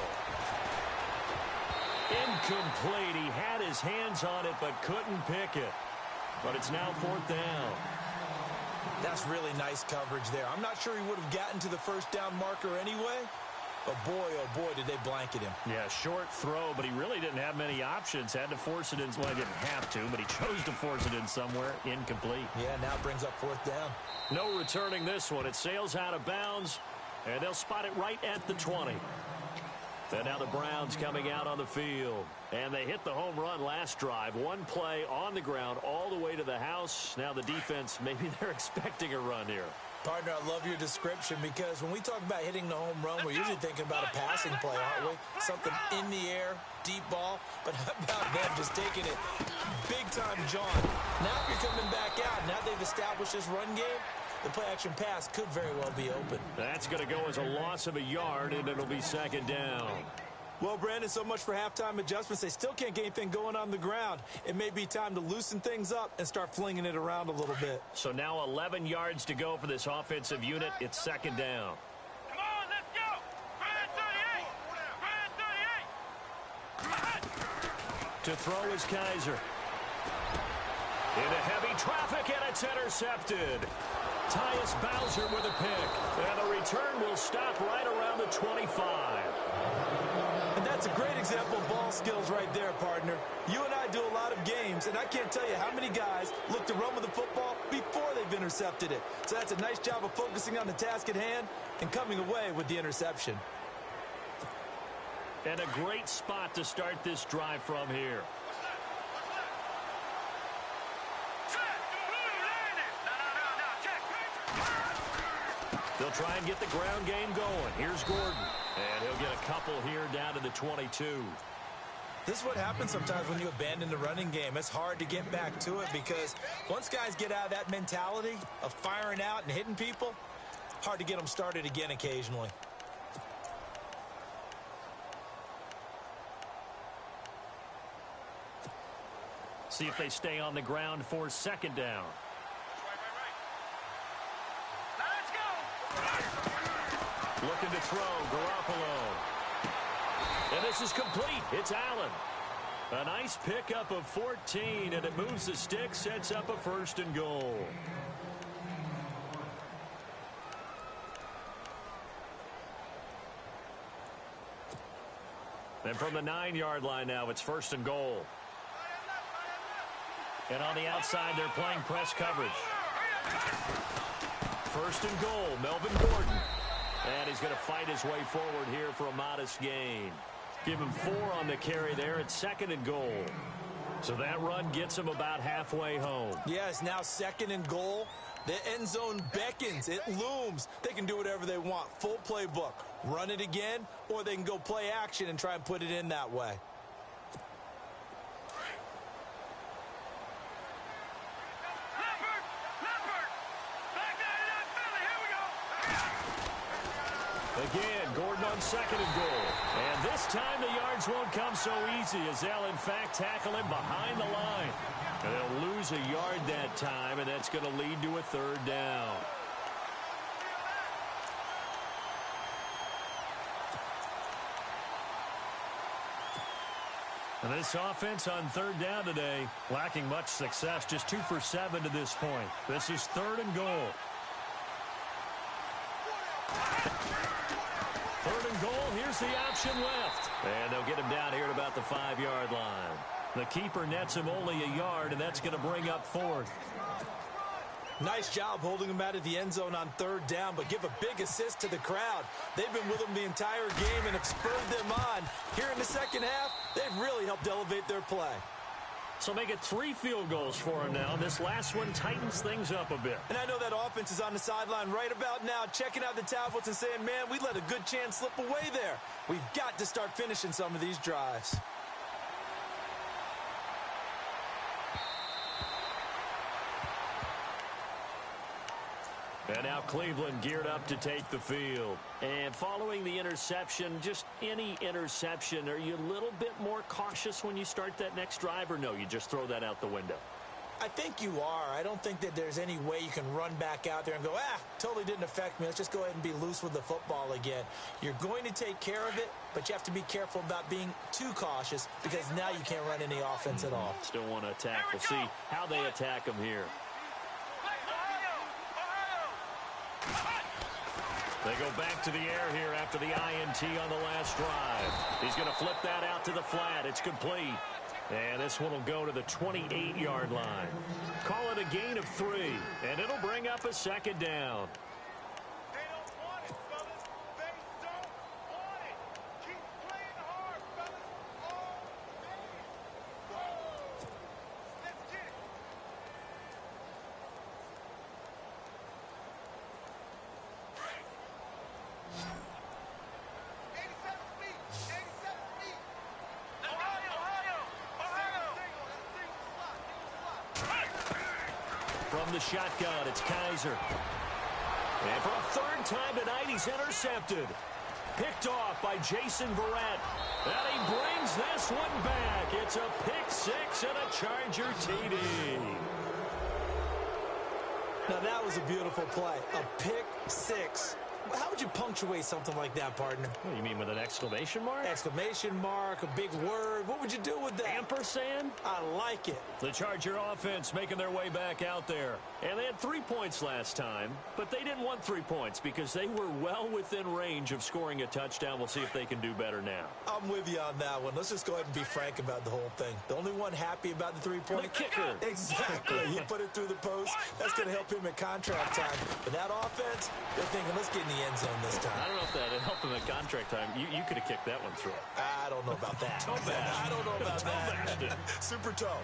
Incomplete. He had his hands on it but couldn't pick it. But it's now 4th down. That's really nice coverage there. I'm not sure he would have gotten to the first down marker anyway. But boy, oh boy, did they blanket him. Yeah, short throw, but he really didn't have many options. Had to force it in. Well, he didn't have to, but he chose to force it in somewhere. Incomplete. Yeah, now it brings up 4th down. No returning this one. It sails out of bounds, and they'll spot it right at the 20. And now the Browns coming out on the field. And they hit the home run last drive. 1 play on the ground all the way to the house. Now the defense, maybe they're expecting a run here. Partner, I love your description because when we talk about hitting the home run, we're usually thinking about a passing play, aren't we? Something in the air, deep ball. But how about them just taking it big time, John? Now if you're coming back out, now they've established this run game, the play-action pass could very well be open. That's going to go as a loss of a yard, and it'll be 2nd down. Well, Brandon, so much for halftime adjustments. They still can't get anything going on the ground. It may be time to loosen things up and start flinging it around a little bit. So now 11 yards to go for this offensive unit. It's 2nd down. Come on, let's go. Brand 38. To throw is Kaiser. Into heavy traffic, and it's intercepted. Tyus Bowser with a pick. And the return will stop right around the 25. And that's a great example of ball skills right there, partner. You and I do a lot of games, and I can't tell you how many guys look to run with the football before they've intercepted it. So that's a nice job of focusing on the task at hand and coming away with the interception. And a great spot to start this drive from here. They'll try and get the ground game going. Here's Gordon. And he'll get a couple here down to the 22. This is what happens sometimes when you abandon the running game. It's hard to get back to it because once guys get out of that mentality of firing out and hitting people, hard to get them started again occasionally. See if they stay on the ground for second down. Now let's go. Looking to throw, Garoppolo. And this is complete. It's Allen. A nice pickup of 14, and it moves the stick, sets up a 1st and goal. And from the 9-yard line now, it's 1st and goal. And on the outside, they're playing press coverage. 1st and goal, Melvin Gordon. And he's going to fight his way forward here for a modest gain. Give him 4 on the carry there. It's 2nd and goal. So that run gets him about halfway home. Yes, now 2nd and goal. The end zone beckons. It looms. They can do whatever they want. Full playbook. Run it again, or they can go play action and try and put it in that way. Again, Gordon on 2nd and goal. And this time the yards won't come so easy as they'll, in fact, tackle him behind the line. And they'll lose a yard that time, and that's going to lead to a 3rd down. And this offense on 3rd down today, lacking much success, just 2 for 7 to this point. This is 3rd and goal. 3rd and goal, here's the option left. And they'll get him down here at about the 5-yard line. The keeper nets him only a yard, and that's going to bring up 4th. Nice job holding him out of the end zone on 3rd down, but give a big assist to the crowd. They've been with him the entire game and have spurred them on. Here in the second half, they've really helped elevate their play. So make it 3 field goals for him now. This last one tightens things up a bit. And I know that offense is on the sideline right about now, checking out the tablets and saying, man, we let a good chance slip away there. We've got to start finishing some of these drives. And now Cleveland geared up to take the field. And following the interception, just any interception, are you a little bit more cautious when you start that next drive, or no, you just throw that out the window? I think you are. I don't think that there's any way you can run back out there and go, totally didn't affect me. Let's just go ahead and be loose with the football again. You're going to take care of it, but you have to be careful about being too cautious because now you can't run any offense at all. Still want to attack. We'll see how they attack them here. They go back to the air here after the INT on the last drive. He's going to flip that out to the flat. It's complete. And this one will go to the 28-yard line. Call it a gain of 3, and it'll bring up a 2nd down. They don't want it, fellas. They don't want it. Keep playing hard, fellas. All day. Let's get it. From the shotgun, it's Kaiser. And for a 3rd time tonight, he's intercepted. Picked off by Jason Verrett. And he brings this one back. It's a pick 6 and a Charger TD. Now that was a beautiful play. A pick 6. How would you punctuate something like that, partner? What do you mean, with an exclamation mark? Exclamation mark, a big word. What would you do with that? Ampersand? I like it. The Charger offense making their way back out there. And they had 3 points last time, but they didn't want 3 points because they were well within range of scoring a touchdown. We'll see if they can do better now. I'm with you on that one. Let's just go ahead and be frank about the whole thing. The only one happy about the 3-point... The kicker. Exactly. He put it through the post. That's going to help him at contract time. But that offense, they're thinking, let's get in the end zone this time. I don't know if that helped him at contract time. You could have kicked that one through. I don't know about that. Toe bash. I don't know about that. Super toe.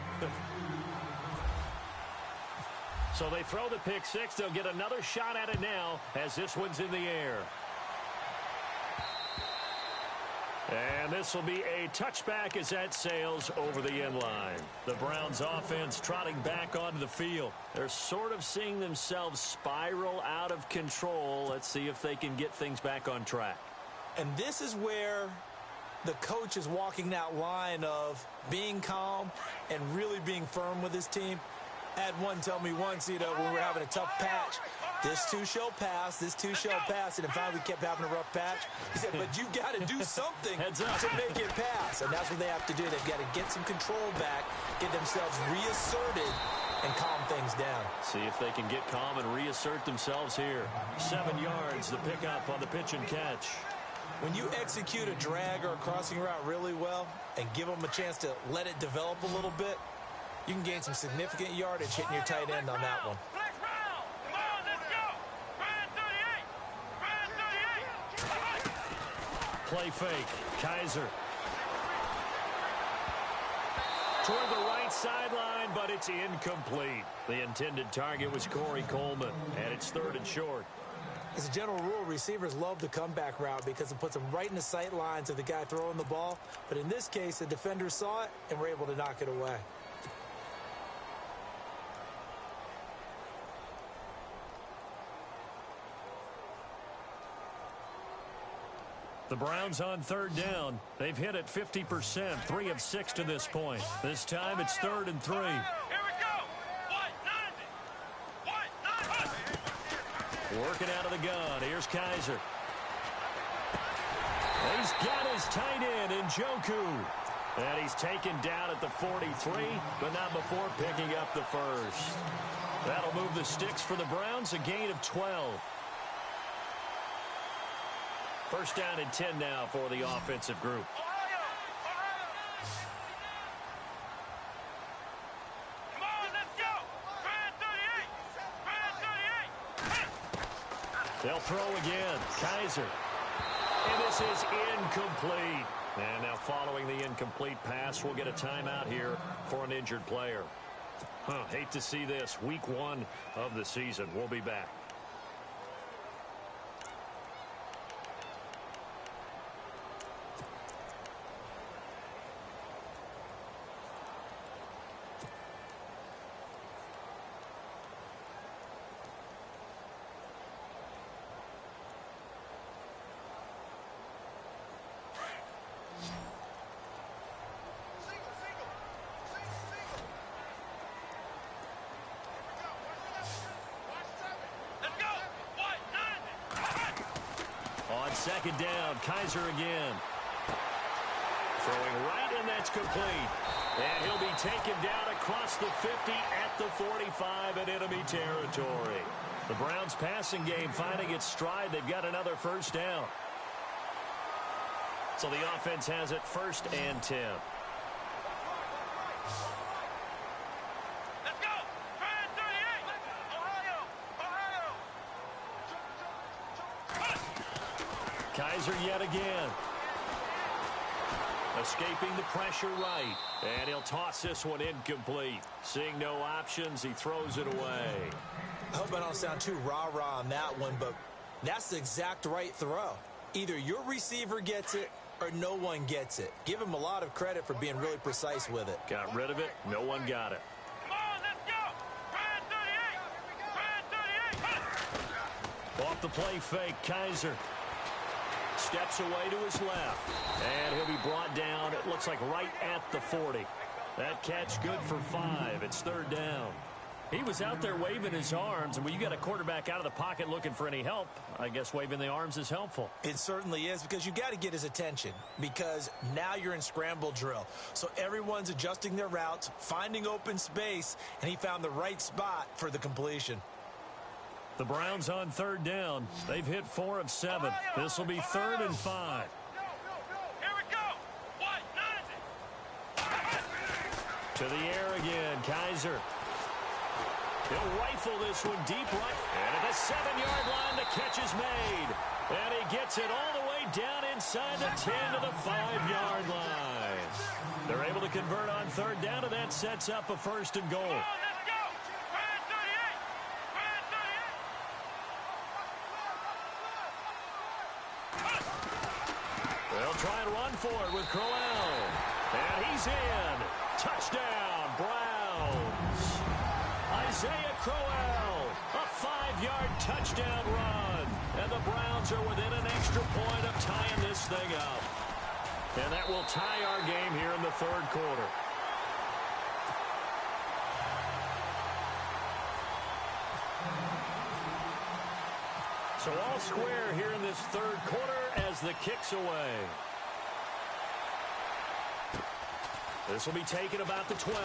So they throw the pick 6. They'll get another shot at it now as this one's in the air. And this will be a touchback as that sails over the end line. The Browns offense trotting back onto the field. They're sort of seeing themselves spiral out of control. Let's see if they can get things back on track. And this is where the coach is walking that line of being calm and really being firm with his team. I had one tell me once, when we were having a tough patch, this too shall pass, this too shall pass, and then finally we kept having a rough patch. He said, but you got to do something to make it pass, and that's what they have to do. They've got to get some control back, get themselves reasserted, and calm things down. See if they can get calm and reassert themselves here. 7 yards, the pickup on the pitch and catch. When you execute a drag or a crossing route really well and give them a chance to let it develop a little bit, you can gain some significant yardage hitting your tight end on that one. Play fake. Kizer. Toward the right sideline, but it's incomplete. The intended target was Corey Coleman, and it's 3rd and short. As a general rule, receivers love the comeback route because it puts them right in the sight lines of the guy throwing the ball. But in this case, the defender saw it and were able to knock it away. The Browns on 3rd down. They've hit it 50%, 3 of 6 to this point. This time it's 3rd and 3. Here we go. Working out of the gun. Here's Kizer. He's got his tight end in Njoku. And he's taken down at the 43, but not before picking up the first. That'll move the sticks for the Browns, a gain of 12. First down and 10 now for the offensive group. Come on, let's go. They'll throw again. Kizer. And this is incomplete. And now following the incomplete pass, we'll get a timeout here for an injured player. Hate to see this. Week 1 of the season. We'll be back. On 2nd down, Kizer again. Throwing right, and that's complete. And he'll be taken down across the 50 at the 45 in enemy territory. The Browns passing game finding its stride. They've got another first down. So the offense has it 1st and 10. Let's go. 38. Ohio. Kizer yet again. Escaping the pressure right. And he'll toss this one incomplete. Seeing no options, he throws it away. I hope I don't sound too rah-rah on that one, but that's the exact right throw. Either your receiver gets it or no one gets it. Give him a lot of credit for being really precise with it. Got rid of it. No one got it. Come on, let's go. 38. Off the play fake, Kizer. Steps away to his left. And he'll be brought down, it looks like right at the 40. That catch good for 5. It's 3rd down. He was out there waving his arms, and when you got a quarterback out of the pocket looking for any help, I guess waving the arms is helpful. It certainly is, because you got to get his attention, because now you're in scramble drill. So everyone's adjusting their routes, finding open space, and he found the right spot for the completion. The Browns on 3rd down. They've hit 4 of 7. This will be 3rd and 5. Here we go. To the air again, Kizer. He'll rifle this one deep right. And at the 7-yard line, the catch is made. And he gets it all the way down inside the 10 to the 5-yard line. They're able to convert on 3rd down, and that sets up a 1st and goal. They'll try and run for it with Crowell. And he's in. Touchdown, Browns. Isaiah Crowell, a 5-yard touchdown run. And the Browns are within an extra point of tying this thing up. And that will tie our game here in the third quarter. So all square here in this third quarter as the kick's away. This will be taken about the 12.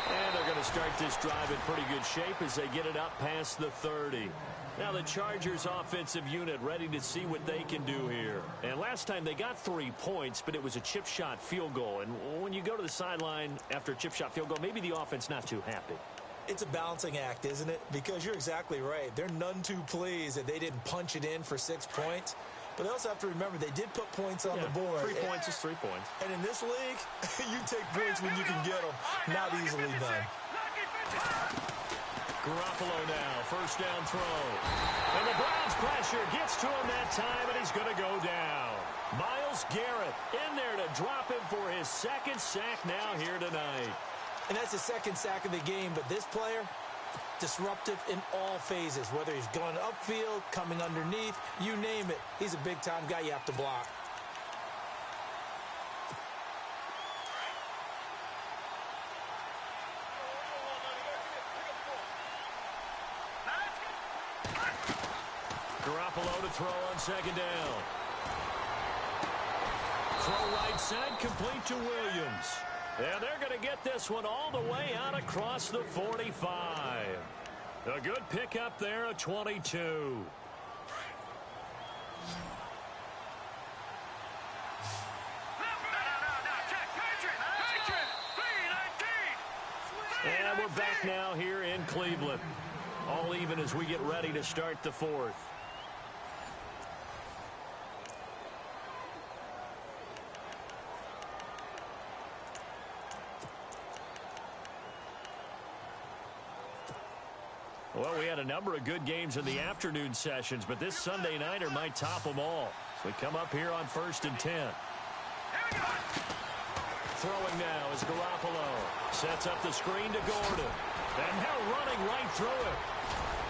And they're going to start this drive in pretty good shape as they get it up past the 30. Now the Chargers offensive unit ready to see what they can do here. And last time they got 3 points, but it was a chip shot field goal. And when you go to the sideline after a chip shot field goal, maybe the offense not too happy. It's a balancing act, isn't it? Because you're exactly right. They're none too pleased that they didn't punch it in for 6 points. But they also have to remember they did put points on the board. 3 points is 3 points. And in this league, you take points when you can get them. Not easily done. Garoppolo now, first down throw. And the Browns pressure gets to him that time, and he's going to go down. Myles Garrett in there to drop him for his second sack now here tonight. And that's the second sack of the game, but this player, disruptive in all phases, whether he's going upfield, coming underneath, you name it. He's a big-time guy you have to block. Garoppolo to throw on second down. Throw right side, complete to Williams. And they're going to get this one all the way out across the 45. A good pickup there, a 22. And we're back now here in Cleveland. All even as we get ready to start the fourth. Well, we had a number of good games in the afternoon sessions, but this Sunday nighter might top them all. So we come up here on 1st and 10. Throwing now is Garoppolo. Sets up the screen to Gordon. And now running right through it.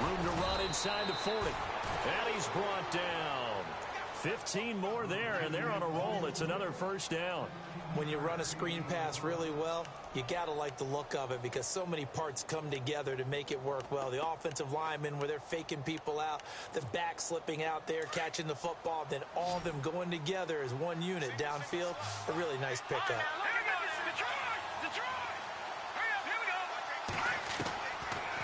Room to run inside the 40. And he's brought down. 15 more there, and they're on a roll. It's another first down. When you run a screen pass really well, you got to like the look of it because so many parts come together to make it work well. The offensive linemen where they're faking people out, the back slipping out there, catching the football, then all of them going together as one unit downfield. A really nice pickup.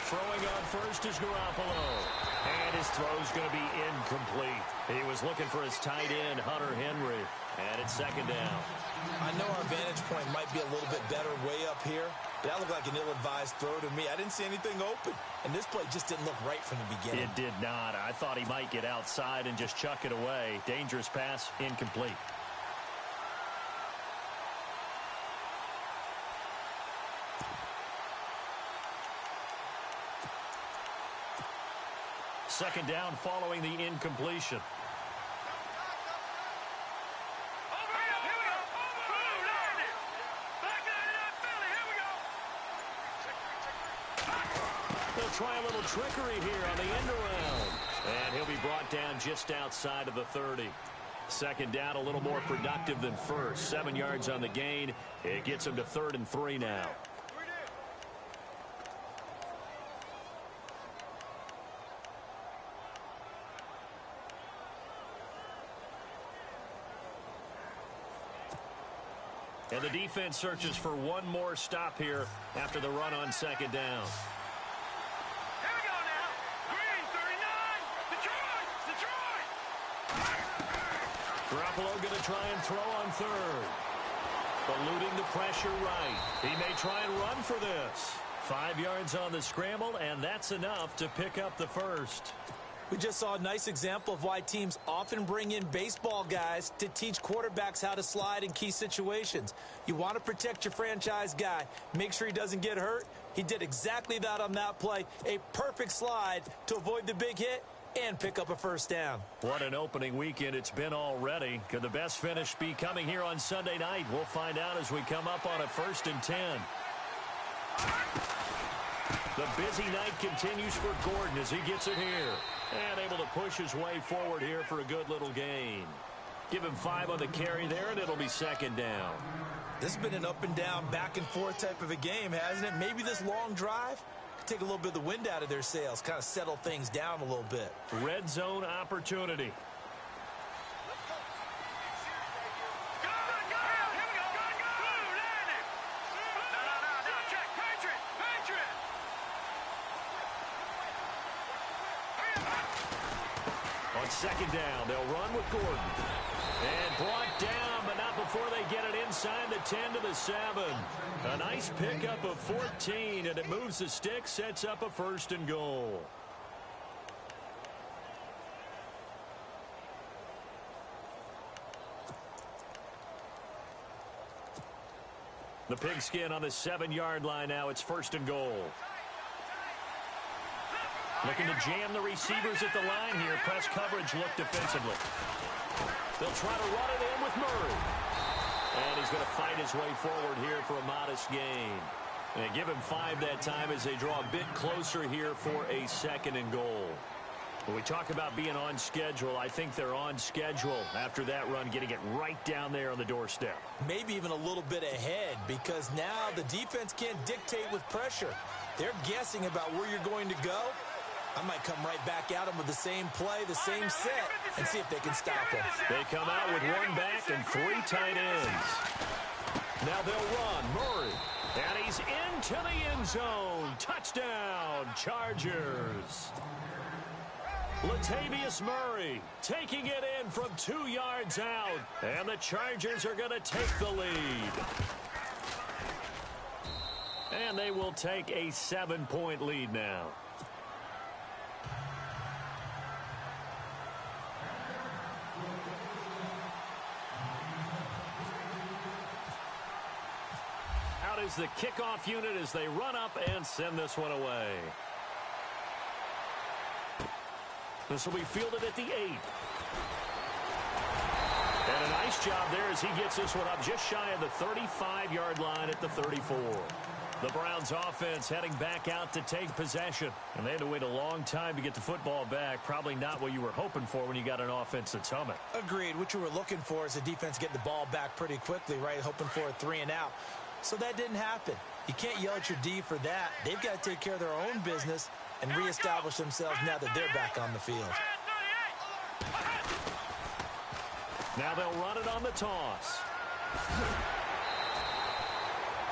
Throwing on first is Garoppolo. And his throw's going to be incomplete. He was looking for his tight end, Hunter Henry. And it's second down. I know our vantage point might be a little bit better way up here, but that looked like an ill-advised throw to me. I didn't see anything open. And this play just didn't look right from the beginning. It did not. I thought he might get outside and just chuck it away. Dangerous pass, incomplete. Second down following the incompletion. They'll try a little trickery here on the end around. And he'll be brought down just outside of the 30. Second down a little more productive than first. 7 yards on the gain. It gets him to 3rd and 3 now. And the defense searches for one more stop here after the run on second down. Here we go now. Green, 39. Detroit! Garoppolo going to try and throw on third. Eluding the pressure right. He may try and run for this. 5 yards on the scramble, and that's enough to pick up the first. We just saw a nice example of why teams often bring in baseball guys to teach quarterbacks how to slide in key situations. You want to protect your franchise guy. Make sure he doesn't get hurt. He did exactly that on that play. A perfect slide to avoid the big hit and pick up a first down. What an opening weekend it's been already. Could the best finish be coming here on Sunday night? We'll find out as we come up on a 1st and 10. The busy night continues for Gordon as he gets it here. And able to push his way forward here for a good little gain. Give him 5 on the carry there, and it'll be second down. This has been an up and down, back and forth type of a game, hasn't it? Maybe this long drive could take a little bit of the wind out of their sails, kind of settle things down a little bit. Red zone opportunity. On second down, they'll run with Gordon. And brought down, but not before they get it inside the 10 to the 7. A nice pickup of 14, and it moves the stick, sets up a 1st and goal. The pigskin on the 7-yard line now. It's 1st and goal. Looking to jam the receivers at the line here. Press coverage look defensively. They'll try to run it in with Murray. And he's going to fight his way forward here for a modest gain. And give him 5 that time as they draw a bit closer here for a 2nd and goal. When we talk about being on schedule, I think they're on schedule after that run, getting it right down there on the doorstep. Maybe even a little bit ahead, because now the defense can't dictate with pressure. They're guessing about where you're going to go. I might come right back at them with the same play, the same set, and see if they can stop them. They come out with 1 back and 3 tight ends. Now they'll run. Murray. And he's into the end zone. Touchdown, Chargers. Latavius Murray taking it in from 2 yards out. And the Chargers are going to take the lead. And they will take a 7-point lead now. Out is the kickoff unit as they run up and send this one away. This will be fielded at the 8. And a nice job there as he gets this one up just shy of the 35-yard line at the 34. The Browns offense heading back out to take possession. And they had to wait a long time to get the football back. Probably not what you were hoping for when you got an offense that's humming. Agreed. What you were looking for is the defense getting the ball back pretty quickly, right? Hoping for a 3 and out. So that didn't happen. You can't yell at your D for that. They've got to take care of their own business and reestablish themselves now that they're back on the field. Now they'll run it on the toss.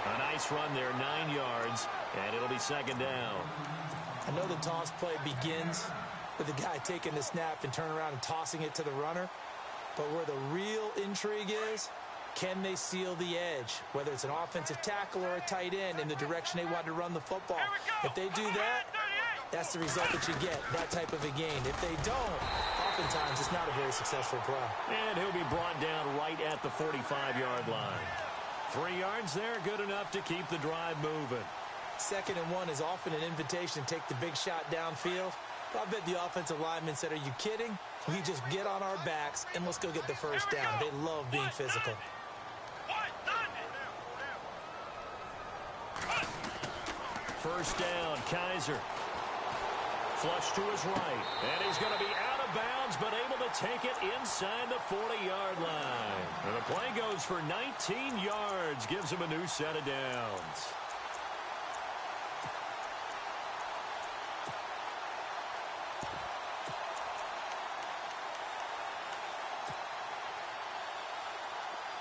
A nice run there, 9 yards, and it'll be 2nd down. I know the toss play begins with the guy taking the snap and turning around and tossing it to the runner. But where the real intrigue is, can they seal the edge, whether it's an offensive tackle or a tight end, in the direction they want to run the football? If they do that, that's the result that you get, that type of a gain. If they don't, oftentimes it's not a very successful play. And he'll be brought down right at the 45-yard line. 3 yards there, good enough to keep the drive moving. 2nd and 1 is often an invitation to take the big shot downfield. I bet the offensive lineman said, are you kidding? We just get on our backs and let's go get the 1st down. They love being physical. 1st down, Kaiser. Flush to his right. And he's going to be out of bounds, but able to take it inside the 40-yard line. And the play goes for 19 yards. Gives him a new set of downs.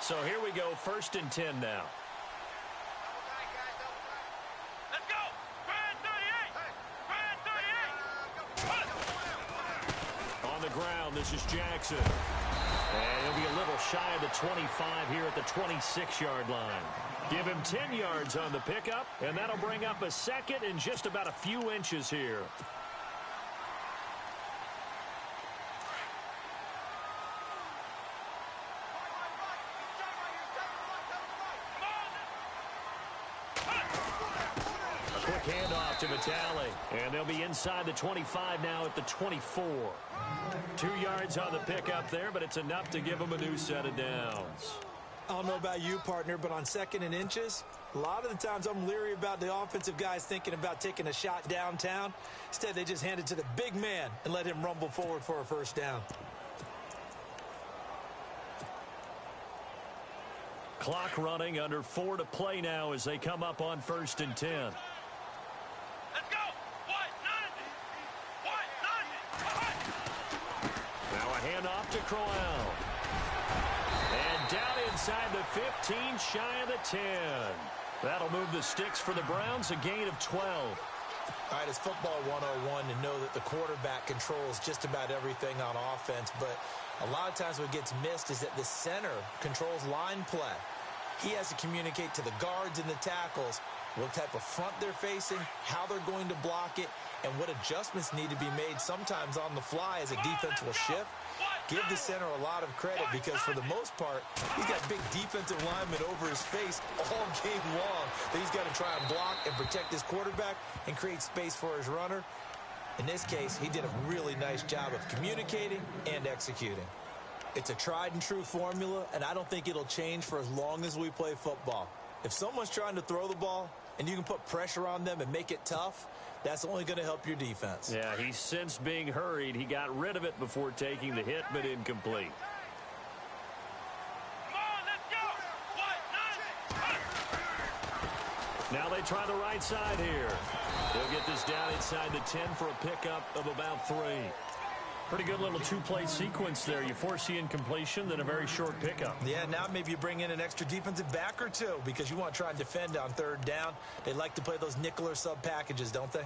So here we go, 1st and 10 now. Ground. This is Jackson. And he'll be a little shy of the 25 here at the 26-yard line. Give him 10 yards on the pickup, and that'll bring up a 2nd and just about a few inches here. Quick handoff to Vitale. And they'll be inside the 25 now at the 24. 2 yards on the pickup there, but it's enough to give them a new set of downs. I don't know about you, partner, but on 2nd and inches, a lot of the times I'm leery about the offensive guys thinking about taking a shot downtown. Instead, they just hand it to the big man and let him rumble forward for a 1st down. Clock running, under 4 to play now as they come up on 1st and 10. Let's go. What? None. What? None. Now a handoff to Crowell. And down inside the 15, shy of the 10. That'll move the sticks for the Browns, a gain of 12. All right, it's football 101 to know that the quarterback controls just about everything on offense, but a lot of times what gets missed is that the center controls line play. He has to communicate to the guards and the tackles what type of front they're facing, how they're going to block it, and what adjustments need to be made sometimes on the fly as a defense will shift. Give the center a lot of credit because for the most part, he's got big defensive linemen over his face all game long that he's got to try and block and protect his quarterback and create space for his runner. In this case, he did a really nice job of communicating and executing. It's a tried and true formula, and I don't think it'll change for as long as we play football. If someone's trying to throw the ball and you can put pressure on them and make it tough, that's only going to help your defense. Yeah, he sensed being hurried. He got rid of it before taking the hit, but incomplete. Come on, let's go. What? None. Now they try the right side here. They'll get this down inside the 10 for a pickup of about 3. Pretty good little two-play sequence there. You force the incompletion, then a very short pickup. Yeah, now maybe you bring in an extra defensive back or two because you want to try and defend on 3rd down. They like to play those nickel or sub packages, don't they?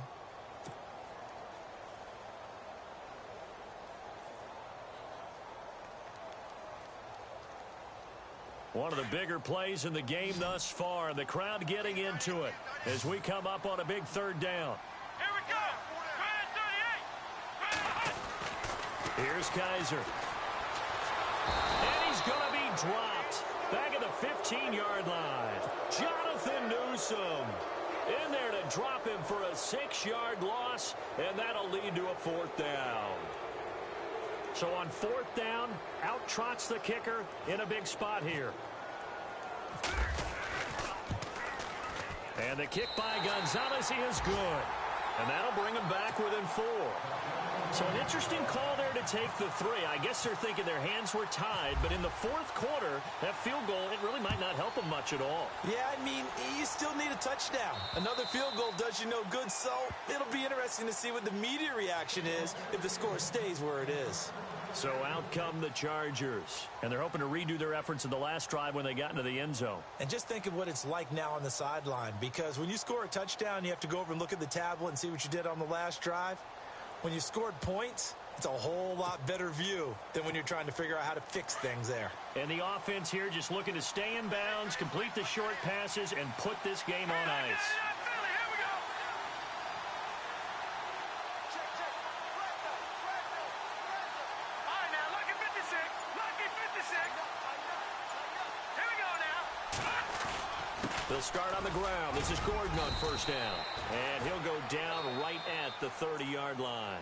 One of the bigger plays in the game thus far. The crowd getting into it as we come up on a big 3rd down. Here we go. Grand 38. Here's Kaiser. And he's going to be dropped back at the 15-yard line. Jonathan Newsom in there to drop him for a 6-yard loss, and that'll lead to a 4th down. So on 4th down, out trots the kicker in a big spot here. And the kick by Gonzalez is good. And that'll bring him back within 4. So an interesting call there to take the 3. I guess they're thinking their hands were tied, but in the 4th quarter, that field goal, it really might not help them much at all. Yeah, I mean, you still need a touchdown. Another field goal does you no good, so it'll be interesting to see what the media reaction is if the score stays where it is. So out come the Chargers, and they're hoping to redo their efforts in the last drive when they got into the end zone. And just think of what it's like now on the sideline, because when you score a touchdown, you have to go over and look at the tablet and see what you did on the last drive. When you scored points, it's a whole lot better view than when you're trying to figure out how to fix things there. And the offense here just looking to stay in bounds, complete the short passes, and put this game on ice. They'll start on the ground. This is Gordon on 1st down. And he'll go down right at the 30-yard line.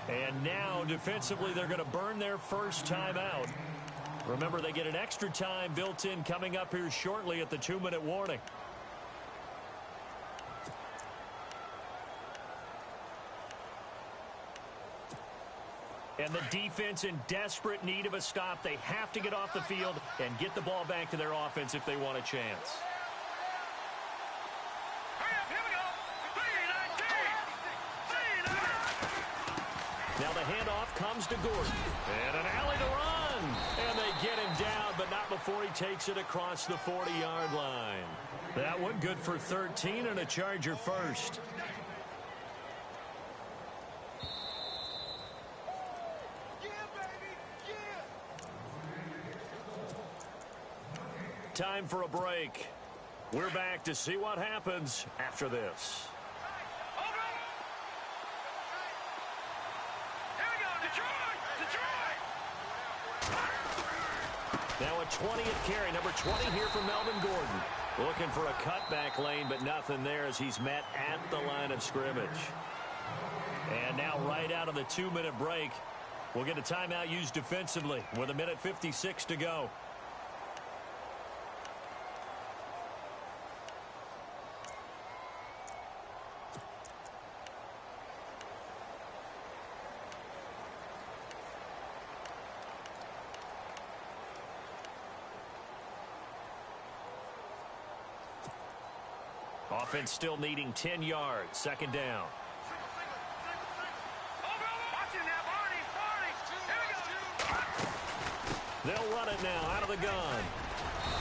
And now, defensively, they're going to burn their first timeout. Remember, they get an extra time built in coming up here shortly at the 2-minute warning. And the defense in desperate need of a stop. They have to get off the field and get the ball back to their offense if they want a chance. Now the handoff comes to Gordon. And an alley to run. And they get him down, but not before he takes it across the 40-yard line. That one good for 13 and a Charger first. Time for a break. We're back to see what happens after this. Now a 20th carry, number 20 here for Melvin Gordon. Looking for a cutback lane, but nothing there as he's met at the line of scrimmage. And now right out of the 2-minute break, we'll get a timeout used defensively with 1:56 to go. Offense still needing 10 yards. Second down. They'll run it now out of the gun.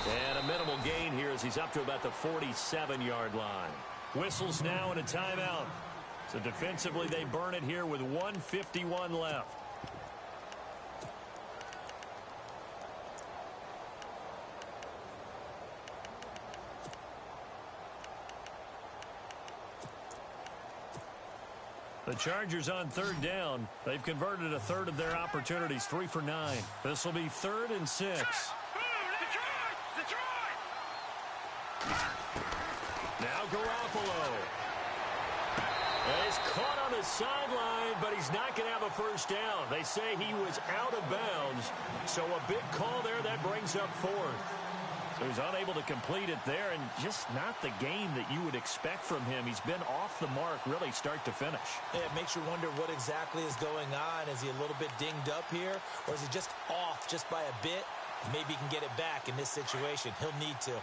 And a minimal gain here as he's up to about the 47-yard line. Whistles now and a timeout. So defensively they burn it here with 1:51 left. The Chargers on third down. They've converted a third of their opportunities, 3 for 9. This will be 3rd and 6. Now Garoppolo. He's caught on the sideline, but he's not going to have a first down. They say he was out of bounds. So a big call there that brings up 4th. So he's unable to complete it there, and just not the game that you would expect from him. He's been off the mark really start to finish. Yeah, it makes you wonder what exactly is going on. Is he a little bit dinged up here, or is he just off just by a bit? Maybe he can get it back in this situation. He'll need to.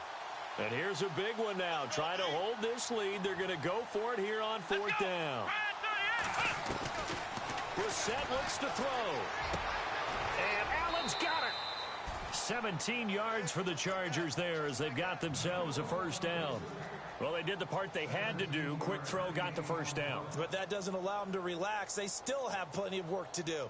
And here's a big one now. Trying to hold this lead. They're going to go for it here on 4th down. Brissett looks to throw. And Allen's got it. 17 yards for the Chargers there as they've got themselves a first down. Well, they did the part they had to do. Quick throw got the first down. But that doesn't allow them to relax. They still have plenty of work to do.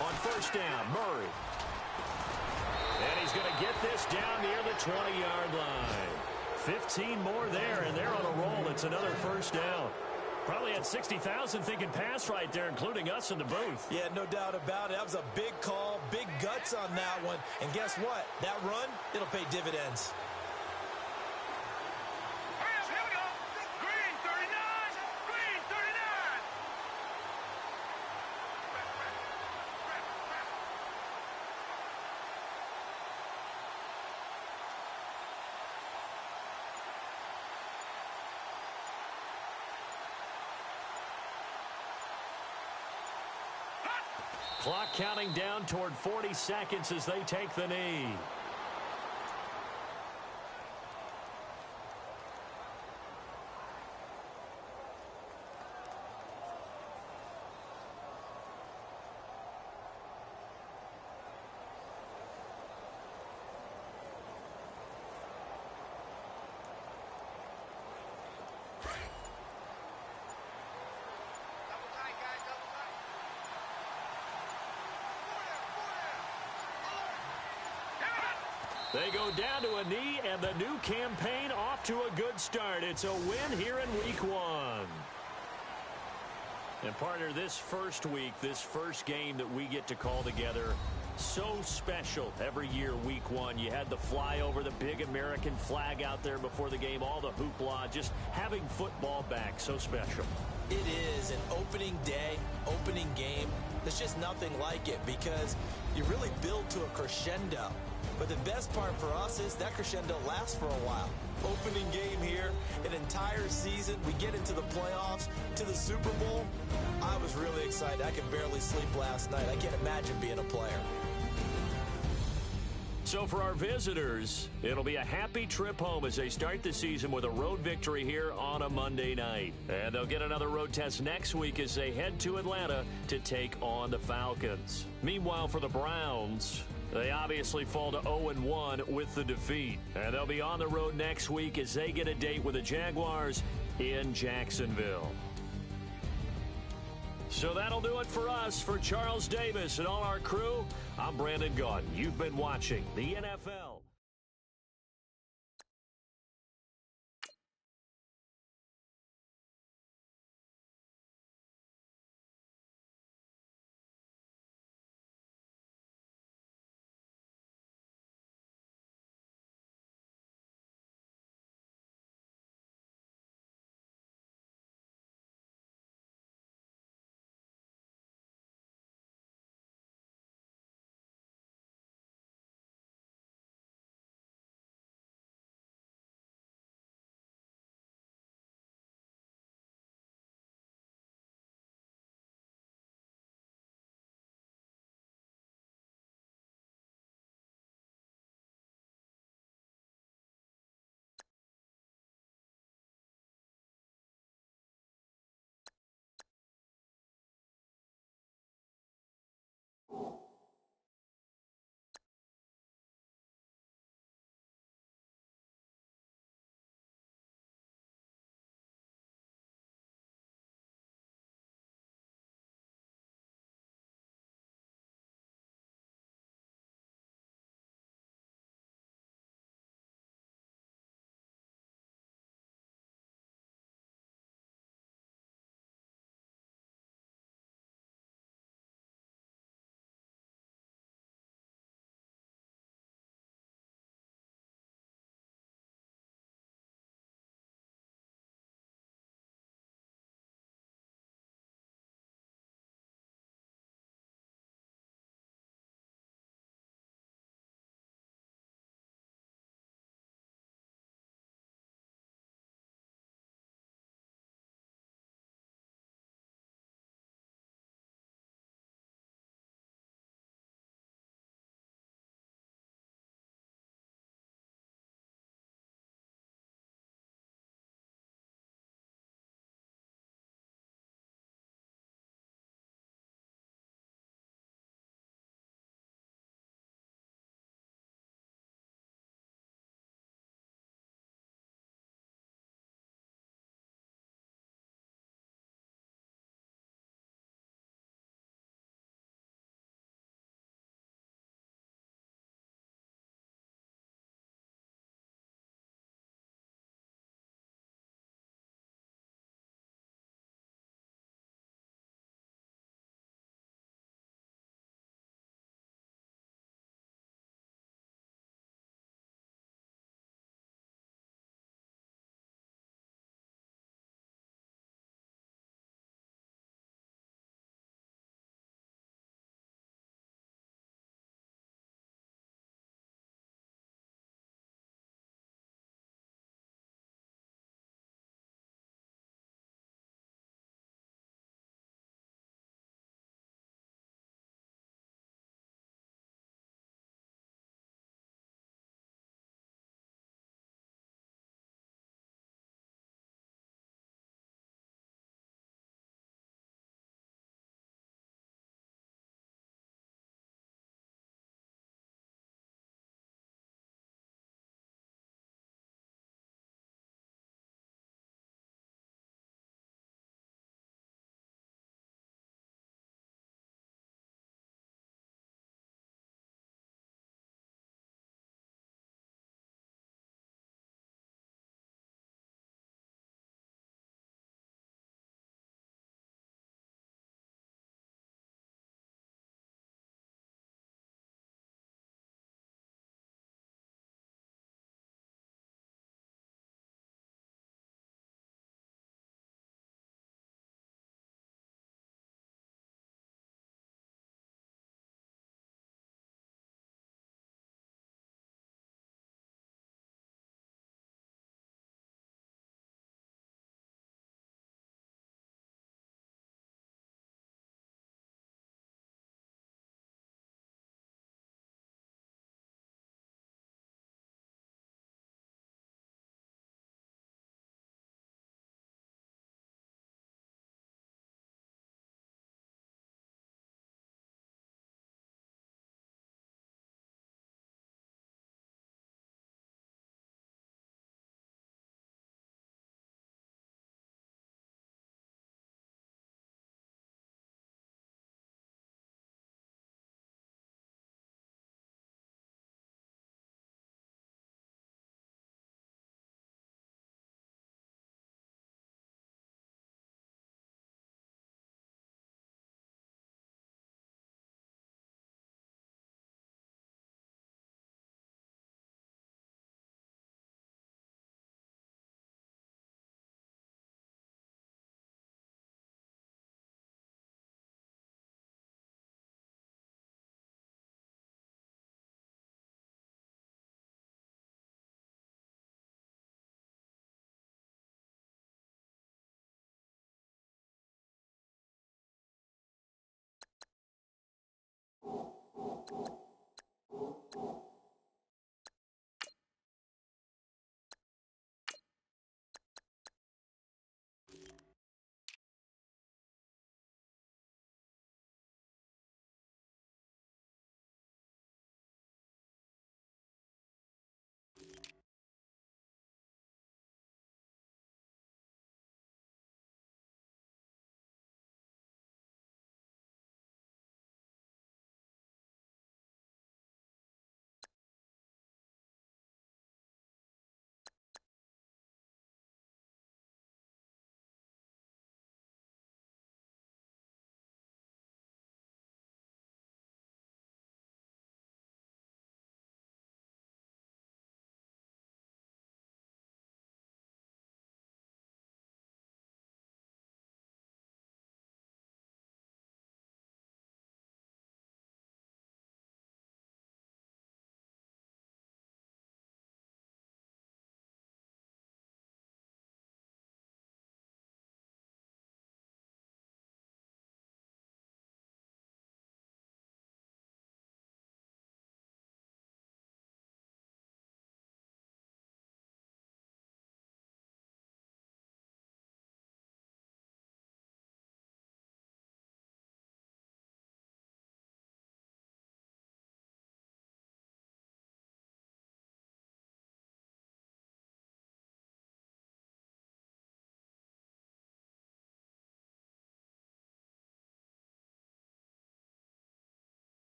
On first down, Murray. And he's going to get this down near the 20-yard line. 15 more there, and they're on a roll. It's another first down. Probably had 60,000 thinking pass right there, including us in the booth. Yeah, no doubt about it. That was a big call, big guts on that one. And guess what? That run, it'll pay dividends. Here we go. Green 39. Green 39. Clock counting down toward 40 seconds as they take the knee. They go down to a knee, and the new campaign off to a good start. It's a win here in Week 1. And partner, this first week, this first game that we get to call together, so special every year, Week 1. You had the flyover, the big American flag out there before the game, all the hoopla, just having football back, so special. It is an opening day, opening game. There's just nothing like it because you really build to a crescendo. But the best part for us is that crescendo lasts for a while. Opening game here, an entire season. We get into the playoffs, to the Super Bowl. I was really excited. I could barely sleep last night. I can't imagine being a player. So for our visitors, it'll be a happy trip home as they start the season with a road victory here on a Monday night. And they'll get another road test next week as they head to Atlanta to take on the Falcons. Meanwhile, for the Browns, they obviously fall to 0-1 with the defeat. And they'll be on the road next week as they get a date with the Jaguars in Jacksonville. So that'll do it for us. For Charles Davis and all our crew, I'm Brandon Gaudin. You've been watching the NFL.